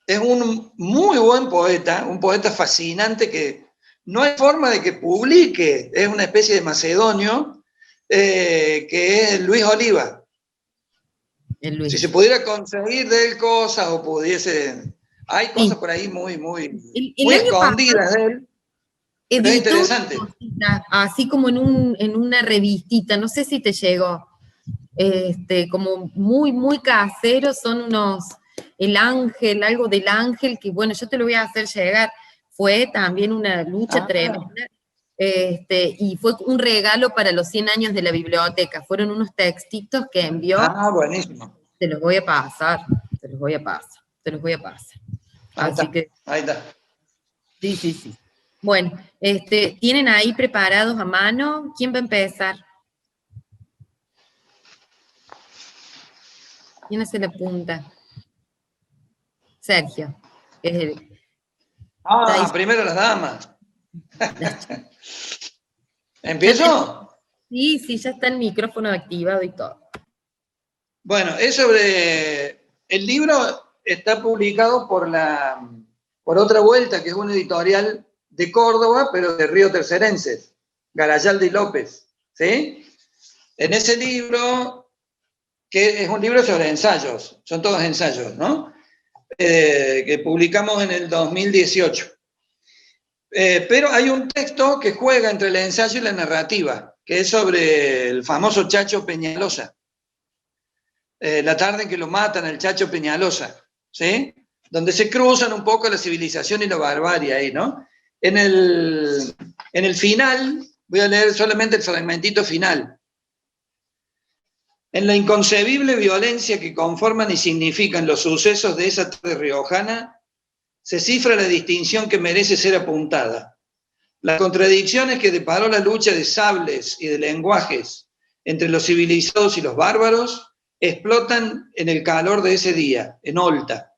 es un muy buen poeta, un poeta fascinante que no hay forma de que publique, es una especie de macedonio, que es Luis Oliva. Si se pudiera conseguir de él cosas, o pudiese... Hay cosas por ahí muy escondidas de él. Pero es interesante. Así como en una revistita, no sé si te llegó, como muy casero, son unos, el ángel, algo del ángel, que bueno, yo te lo voy a hacer llegar. Fue también una lucha tremenda, y fue un regalo para los 100 años de la biblioteca. Fueron unos textitos que envió. Buenísimo. Te los voy a pasar. Así que... Ahí está. Sí. Bueno, ¿tienen ahí preparados a mano? ¿Quién va a empezar? ¿Quién hace la punta? Sergio. Primero las damas. ¿Empiezo? Sí, ya está el micrófono activado y todo. Bueno, es sobre... El libro está publicado por Otra Vuelta, que es una editorial de Córdoba, pero de Río Tercerenses, Garayalde y López, ¿sí? En ese libro, que es un libro sobre ensayos, son todos ensayos, ¿no? Que publicamos en el 2018. Pero hay un texto que juega entre el ensayo y la narrativa, que es sobre el famoso Chacho Peñalosa. La tarde en que lo matan al Chacho Peñalosa, ¿sí? Donde se cruzan un poco la civilización y la barbarie ahí, ¿no? En el final, voy a leer solamente el fragmentito final. En la inconcebible violencia que conforman y significan los sucesos de esa tarde riojana, se cifra la distinción que merece ser apuntada. Las contradicciones que deparó la lucha de sables y de lenguajes entre los civilizados y los bárbaros explotan en el calor de ese día, en Olta,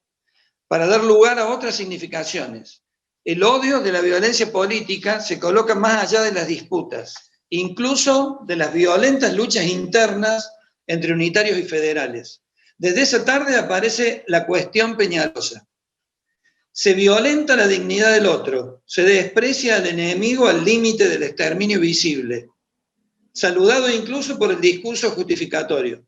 para dar lugar a otras significaciones. El odio de la violencia política se coloca más allá de las disputas, incluso de las violentas luchas internas entre unitarios y federales. Desde esa tarde aparece la cuestión Peñalosa. Se violenta la dignidad del otro, se desprecia al enemigo al límite del exterminio visible, saludado incluso por el discurso justificatorio.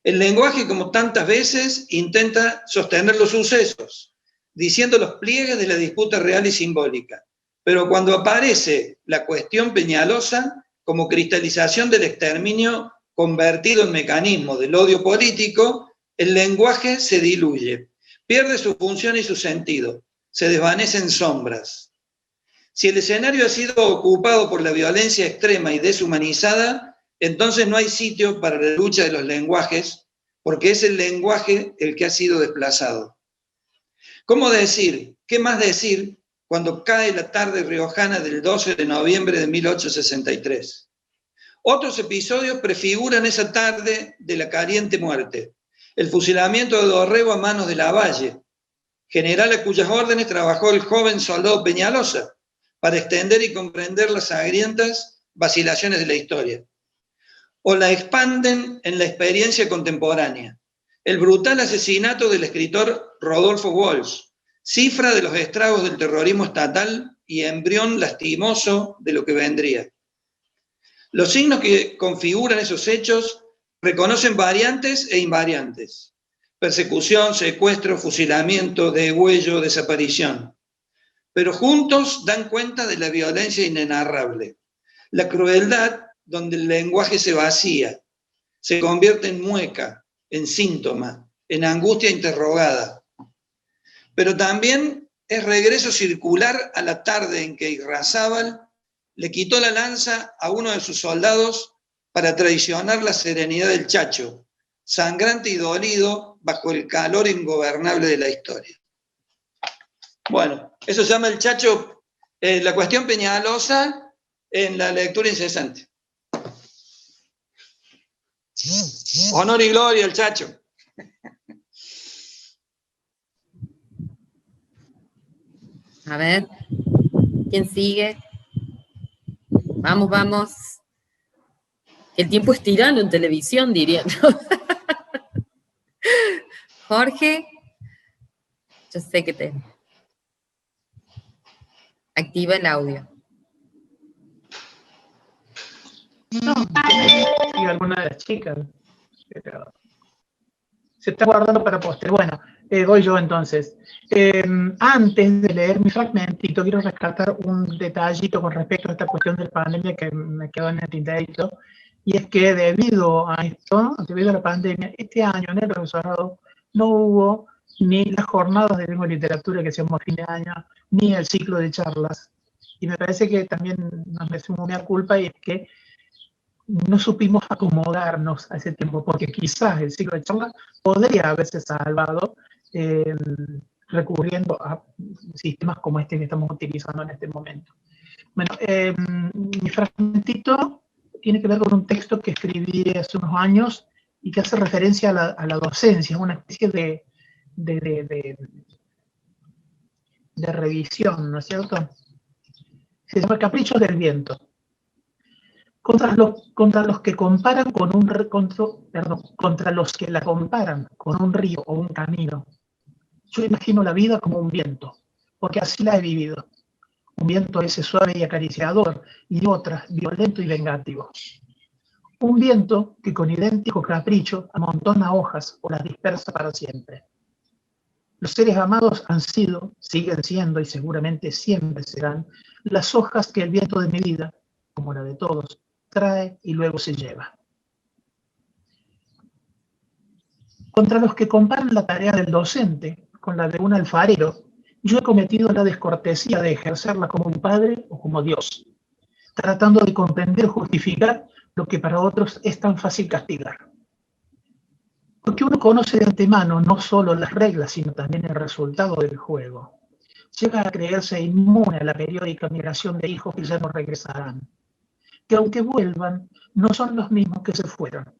El lenguaje, como tantas veces, intenta sostener los sucesos, diciendo los pliegues de la disputa real y simbólica. Pero cuando aparece la cuestión Peñalosa, como cristalización del exterminio convertido en mecanismo del odio político, el lenguaje se diluye, pierde su función y su sentido, se desvanece en sombras. Si el escenario ha sido ocupado por la violencia extrema y deshumanizada, entonces no hay sitio para la lucha de los lenguajes, porque es el lenguaje el que ha sido desplazado. ¿Cómo decir? ¿Qué más decir cuando cae la tarde riojana del 12 de noviembre de 1863? Otros episodios prefiguran esa tarde de la caliente muerte. El fusilamiento de Dorrego a manos de Lavalle, general a cuyas órdenes trabajó el joven soldado Peñalosa, para extender y comprender las sangrientas vacilaciones de la historia. O la expanden en la experiencia contemporánea. El brutal asesinato del escritor Rodolfo Walsh, cifra de los estragos del terrorismo estatal y embrión lastimoso de lo que vendría. Los signos que configuran esos hechos reconocen variantes e invariantes. Persecución, secuestro, fusilamiento, degüello, desaparición. Pero juntos dan cuenta de la violencia inenarrable. La crueldad donde el lenguaje se vacía, se convierte en mueca, en síntoma, en angustia interrogada. Pero también es regreso circular a la tarde en que Irrazábal le quitó la lanza a uno de sus soldados para traicionar la serenidad del Chacho, sangrante y dolido bajo el calor ingobernable de la historia. Bueno, eso se llama el Chacho, la cuestión Peñalosa en la lectura incesante. Honor y gloria al Chacho. A ver, ¿quién sigue? Vamos, vamos. El tiempo es tirano en televisión, diría, ¿no? Jorge, yo sé que te activa el audio. No, sí, alguna de las chicas, pero se está guardando para postre. Bueno, voy yo entonces. Antes de leer mi fragmentito, quiero rescatar un detallito con respecto a esta cuestión de la pandemia que me quedó en el tinterito, y es que debido a esto, debido a la pandemia, este año en el profesorado no hubo ni las jornadas de lengua y literatura que hacíamos a fin de año, ni el ciclo de charlas. Y me parece que también nos merecemos una culpa, y es que no supimos acomodarnos a ese tiempo, porque quizás el ciclo de charlas podría haberse salvado recurriendo a sistemas como este que estamos utilizando en este momento. Bueno, mi fragmentito tiene que ver con un texto que escribí hace unos años y que hace referencia a la docencia, una especie de revisión, ¿no es cierto? Se llama Caprichos del Viento. contra los que comparan con contra los que la comparan con un río o un camino. Yo imagino la vida como un viento, porque así la he vivido. Un viento ese suave y acariciador, y otras violento y vengativo. Un viento que con idéntico capricho amontona hojas o las dispersa para siempre. Los seres amados han sido, siguen siendo y seguramente siempre serán las hojas que el viento de mi vida, como la de todos, trae y luego se lleva. Contra los que comparan la tarea del docente con la de un alfarero, yo he cometido la descortesía de ejercerla como un padre o como Dios, tratando de comprender y justificar lo que para otros es tan fácil castigar. Porque uno conoce de antemano no solo las reglas, sino también el resultado del juego. Llega a creerse inmune a la periódica migración de hijos que ya no regresarán, que aunque vuelvan, no son los mismos que se fueron.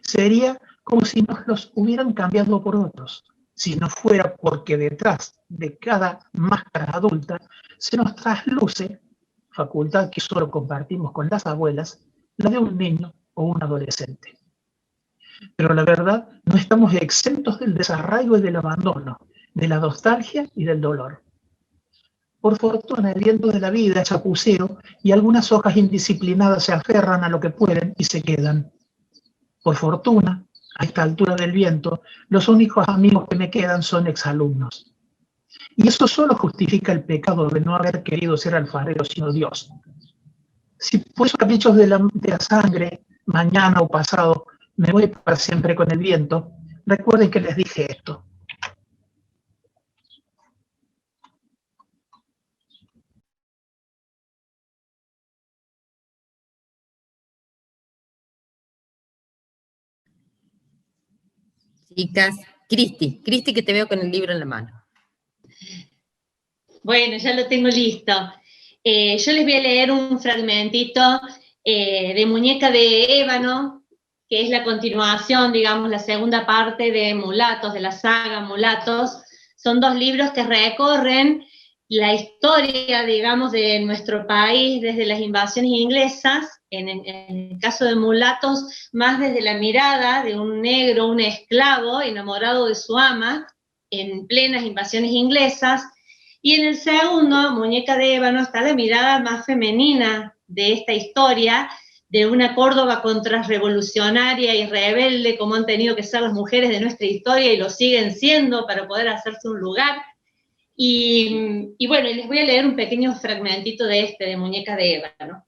Sería como si nos los hubieran cambiado por otros, si no fuera porque detrás de cada máscara adulta se nos trasluce, facultad que solo compartimos con las abuelas, la de un niño o un adolescente. Pero la verdad, no estamos exentos del desarraigo y del abandono, de la nostalgia y del dolor. Por fortuna, el viento de la vida es chapucero y algunas hojas indisciplinadas se aferran a lo que pueden y se quedan. Por fortuna, a esta altura del viento, los únicos amigos que me quedan son exalumnos. Y eso solo justifica el pecado de no haber querido ser alfarero sino Dios. Si por esos caprichos de la sangre, mañana o pasado, me voy para siempre con el viento, recuerden que les dije esto. Chicas, Cristi, que te veo con el libro en la mano. Bueno, ya lo tengo listo. Yo les voy a leer un fragmentito de Muñeca de Ébano, que es la continuación, digamos, la segunda parte de Mulatos, de la saga Mulatos. Son 2 libros que recorren la historia, digamos, de nuestro país desde las invasiones inglesas, en el caso de Mulatos, más desde la mirada de un negro, un esclavo enamorado de su ama, en plenas invasiones inglesas, y en el segundo, Muñeca de Ébano, está la mirada más femenina de esta historia, de una Córdoba contrarrevolucionaria y rebelde, como han tenido que ser las mujeres de nuestra historia y lo siguen siendo para poder hacerse un lugar. Y bueno, les voy a leer un pequeño fragmentito de Muñeca de Ébano.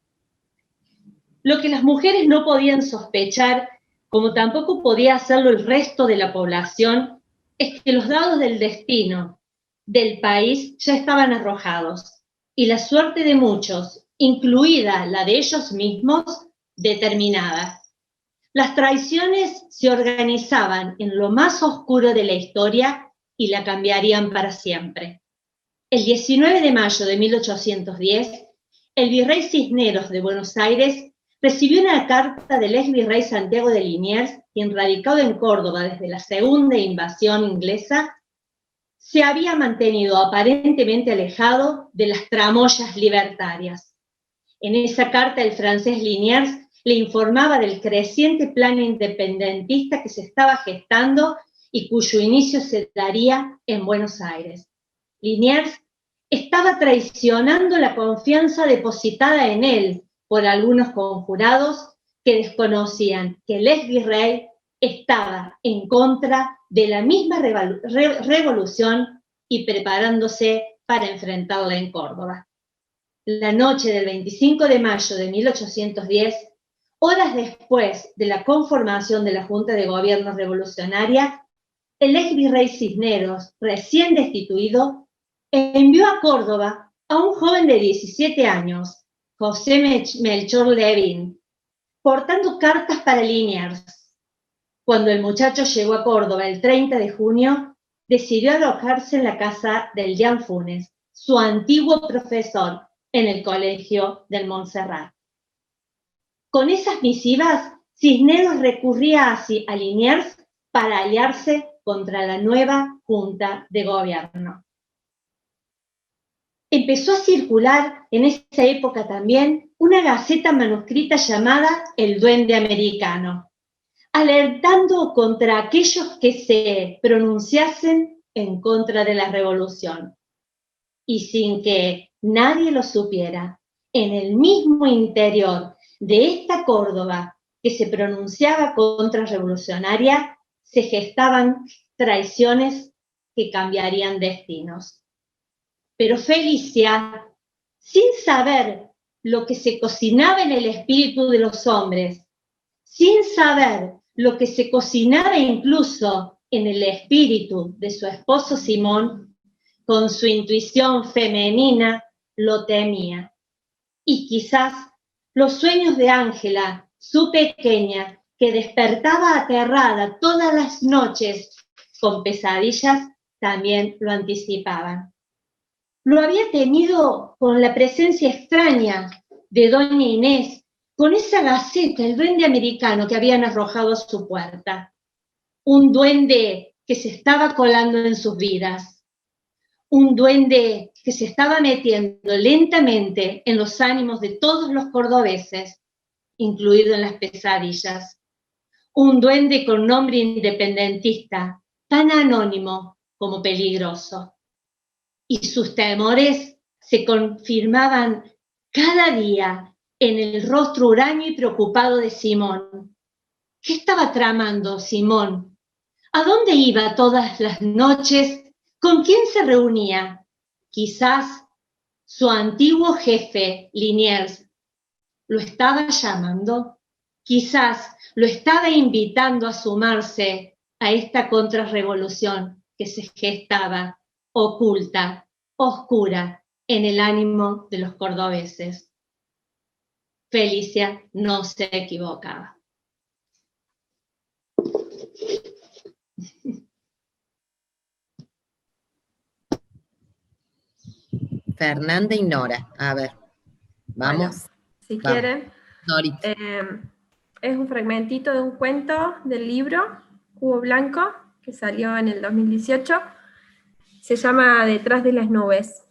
Lo que las mujeres no podían sospechar, como tampoco podía hacerlo el resto de la población, es que los dados del destino del país ya estaban arrojados, y la suerte de muchos, incluida la de ellos mismos, determinada. Las traiciones se organizaban en lo más oscuro de la historia y la cambiarían para siempre. El 19 de mayo de 1810, el virrey Cisneros de Buenos Aires recibió una carta del ex virrey Santiago de Liniers, quien radicado en Córdoba desde la segunda invasión inglesa, se había mantenido aparentemente alejado de las tramoyas libertarias. En esa carta el francés Liniers le informaba del creciente plan independentista que se estaba gestando y cuyo inicio se daría en Buenos Aires. Liniers estaba traicionando la confianza depositada en él por algunos conjurados que desconocían que el ex virrey estaba en contra de la misma revolución y preparándose para enfrentarla en Córdoba. La noche del 25 de mayo de 1810, horas después de la conformación de la Junta de Gobierno Revolucionaria, el ex virrey Cisneros, recién destituido, envió a Córdoba a un joven de 17 años, José Melchor Levin, portando cartas para Liniers. Cuando el muchacho llegó a Córdoba el 30 de junio, decidió alojarse en la casa del Jean Funes, su antiguo profesor en el colegio del Montserrat. Con esas misivas, Cisneros recurría a Liniers para aliarse contra la nueva Junta de Gobierno. Empezó a circular en esa época también una gaceta manuscrita llamada El Duende Americano, alertando contra aquellos que se pronunciasen en contra de la revolución. Y sin que nadie lo supiera, en el mismo interior de esta Córdoba que se pronunciaba contrarrevolucionaria, se gestaban traiciones que cambiarían destinos. Pero Felicia, sin saber lo que se cocinaba en el espíritu de los hombres, sin saber lo que se cocinaba incluso en el espíritu de su esposo Simón, con su intuición femenina lo temía. Y quizás los sueños de Ángela, su pequeña, que despertaba aterrada todas las noches con pesadillas, también lo anticipaban. Lo había tenido con la presencia extraña de doña Inés, con esa gaceta, el duende americano que habían arrojado a su puerta. Un duende que se estaba colando en sus vidas. Un duende que se estaba metiendo lentamente en los ánimos de todos los cordobeses, incluido en las pesadillas. Un duende con nombre independentista, tan anónimo como peligroso. Y sus temores se confirmaban cada día en el rostro huraño y preocupado de Simón. ¿Qué estaba tramando Simón? ¿A dónde iba todas las noches? ¿Con quién se reunía? Quizás su antiguo jefe, Liniers, lo estaba llamando. Quizás lo estaba invitando a sumarse a esta contrarrevolución que se gestaba, oculta, oscura, en el ánimo de los cordobeses. Felicia no se equivocaba. Fernanda y Nora, a ver, vamos. Bueno, si quieren, Norita. es un fragmentito de un cuento del libro Cubo Blanco, que salió en el 2018. Se llama Detrás de las nubes.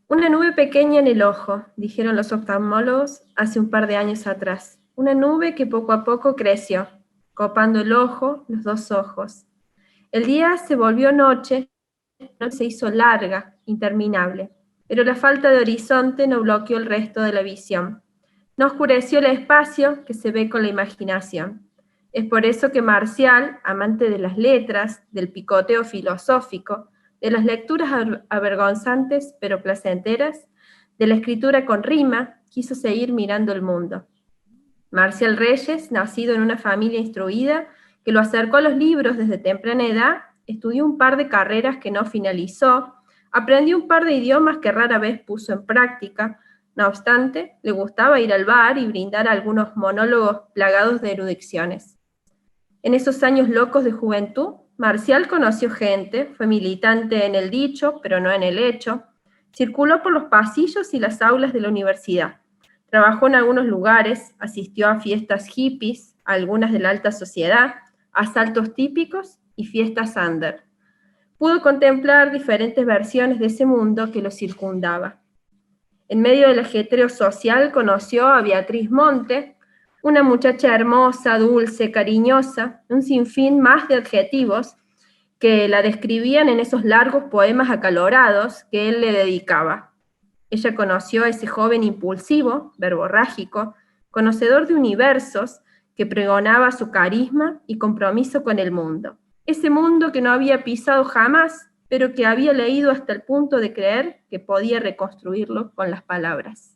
Una nube pequeña en el ojo, dijeron los oftalmólogos hace un par de años atrás. Una nube que poco a poco creció, copando el ojo, los dos ojos. El día se volvió noche, la noche se hizo larga, interminable, pero la falta de horizonte no bloqueó el resto de la visión. No oscureció el espacio que se ve con la imaginación. Es por eso que Marcial, amante de las letras, del picoteo filosófico, de las lecturas avergonzantes pero placenteras, de la escritura con rima, quiso seguir mirando el mundo. Marcial Reyes, nacido en una familia instruida, que lo acercó a los libros desde temprana edad, estudió un par de carreras que no finalizó, aprendió un par de idiomas que rara vez puso en práctica. No obstante, le gustaba ir al bar y brindar algunos monólogos plagados de erudiciones. En esos años locos de juventud, Marcial conoció gente, fue militante en el dicho, pero no en el hecho, circuló por los pasillos y las aulas de la universidad, trabajó en algunos lugares, asistió a fiestas hippies, algunas de la alta sociedad, asaltos típicos y fiestas under. Pudo contemplar diferentes versiones de ese mundo que lo circundaba. En medio del ajetreo social conoció a Beatriz Monte, una muchacha hermosa, dulce, cariñosa, un sinfín más de adjetivos que la describían en esos largos poemas acalorados que él le dedicaba. Ella conoció a ese joven impulsivo, verborrágico, conocedor de universos, que pregonaba su carisma y compromiso con el mundo. Ese mundo que no había pisado jamás, pero que había leído hasta el punto de creer que podía reconstruirlo con las palabras.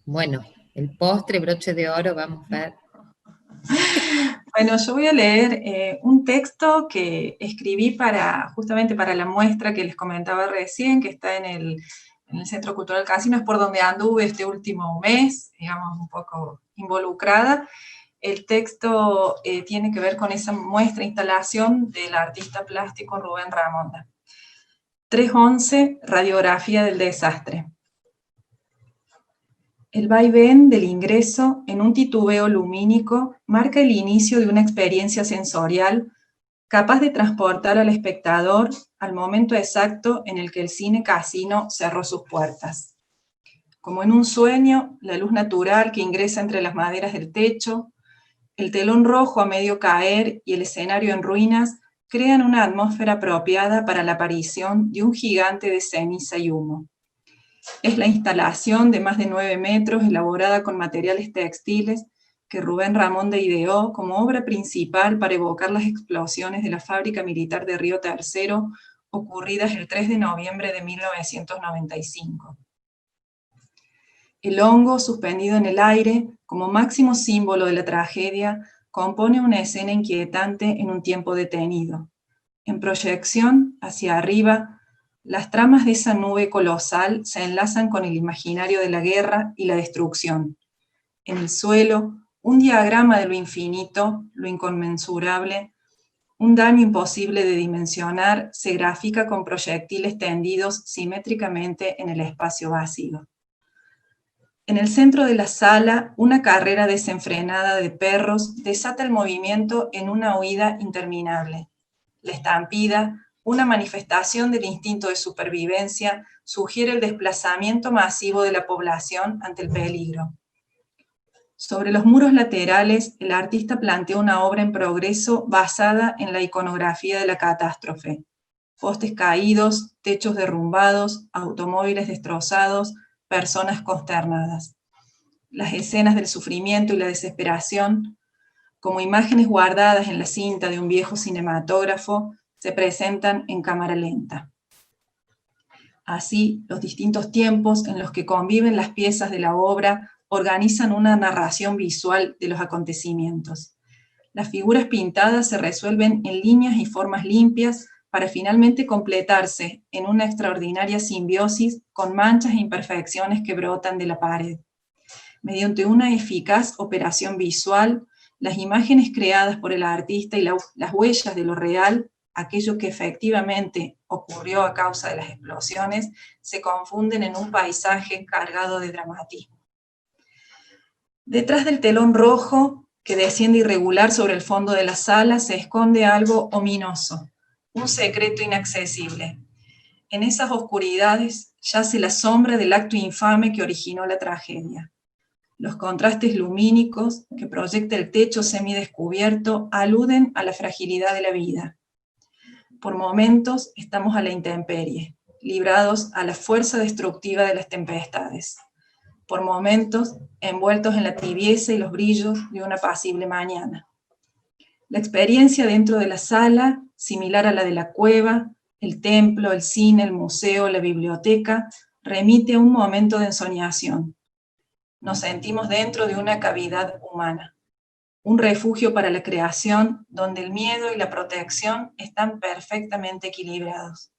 Bueno, el postre, broche de oro, vamos a ver. Bueno, yo voy a leer un texto que escribí justamente para la muestra que les comentaba recién, que está en el Centro Cultural Casino, es por donde anduve este último mes, digamos, un poco involucrada. El texto tiene que ver con esa muestra, instalación del artista plástico Rubén Ramonda. 311, Radiografía del desastre. El vaivén del ingreso en un titubeo lumínico marca el inicio de una experiencia sensorial capaz de transportar al espectador al momento exacto en el que el cine casino cerró sus puertas. Como en un sueño, la luz natural que ingresa entre las maderas del techo, el telón rojo a medio caer y el escenario en ruinas crean una atmósfera apropiada para la aparición de un gigante de ceniza y humo. Es la instalación de más de 9 metros, elaborada con materiales textiles, que Rubén Ramonde ideó como obra principal para evocar las explosiones de la fábrica militar de Río Tercero, ocurridas el 3 de noviembre de 1995. El hongo, suspendido en el aire, como máximo símbolo de la tragedia, compone una escena inquietante en un tiempo detenido. En proyección, hacia arriba, las tramas de esa nube colosal se enlazan con el imaginario de la guerra y la destrucción. En el suelo, un diagrama de lo infinito, lo inconmensurable, un daño imposible de dimensionar, se grafica con proyectiles tendidos simétricamente en el espacio vacío. En el centro de la sala, una carrera desenfrenada de perros desata el movimiento en una huida interminable. La estampida, una manifestación del instinto de supervivencia, sugiere el desplazamiento masivo de la población ante el peligro. Sobre los muros laterales, el artista plantea una obra en progreso basada en la iconografía de la catástrofe. Postes caídos, techos derrumbados, automóviles destrozados, personas consternadas. Las escenas del sufrimiento y la desesperación, como imágenes guardadas en la cinta de un viejo cinematógrafo, se presentan en cámara lenta. Así, los distintos tiempos en los que conviven las piezas de la obra organizan una narración visual de los acontecimientos. Las figuras pintadas se resuelven en líneas y formas limpias para finalmente completarse en una extraordinaria simbiosis con manchas e imperfecciones que brotan de la pared. Mediante una eficaz operación visual, las imágenes creadas por el artista y las huellas de lo real, aquello que efectivamente ocurrió a causa de las explosiones, se confunden en un paisaje cargado de dramatismo. Detrás del telón rojo, que desciende irregular sobre el fondo de la sala, se esconde algo ominoso, un secreto inaccesible. En esas oscuridades yace la sombra del acto infame que originó la tragedia. Los contrastes lumínicos que proyecta el techo semidescubierto aluden a la fragilidad de la vida. Por momentos estamos a la intemperie, librados a la fuerza destructiva de las tempestades. Por momentos envueltos en la tibieza y los brillos de una apacible mañana. La experiencia dentro de la sala, similar a la de la cueva, el templo, el cine, el museo, la biblioteca, remite a un momento de ensoñación. Nos sentimos dentro de una cavidad humana, un refugio para la creación donde el miedo y la protección están perfectamente equilibrados.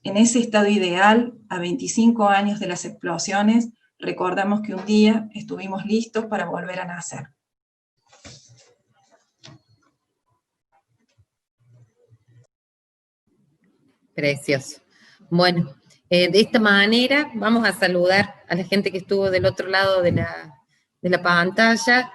En ese estado ideal, a 25 años de las explosiones, recordamos que un día estuvimos listos para volver a nacer. Precioso. Bueno, de esta manera vamos a saludar a la gente que estuvo del otro lado de la pantalla.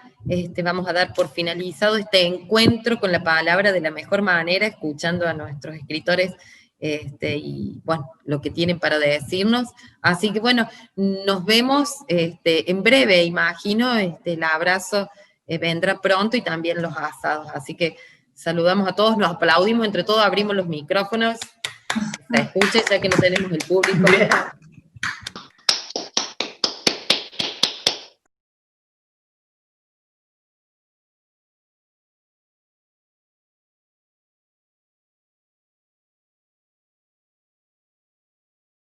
Vamos a dar por finalizado este encuentro con la palabra de la mejor manera, escuchando a nuestros escritores y bueno, lo que tienen para decirnos. Así que bueno, nos vemos en breve, imagino, el abrazo vendrá pronto y también los asados. Así que saludamos a todos, nos aplaudimos entre todos, abrimos los micrófonos, se escuche ya que no tenemos el público.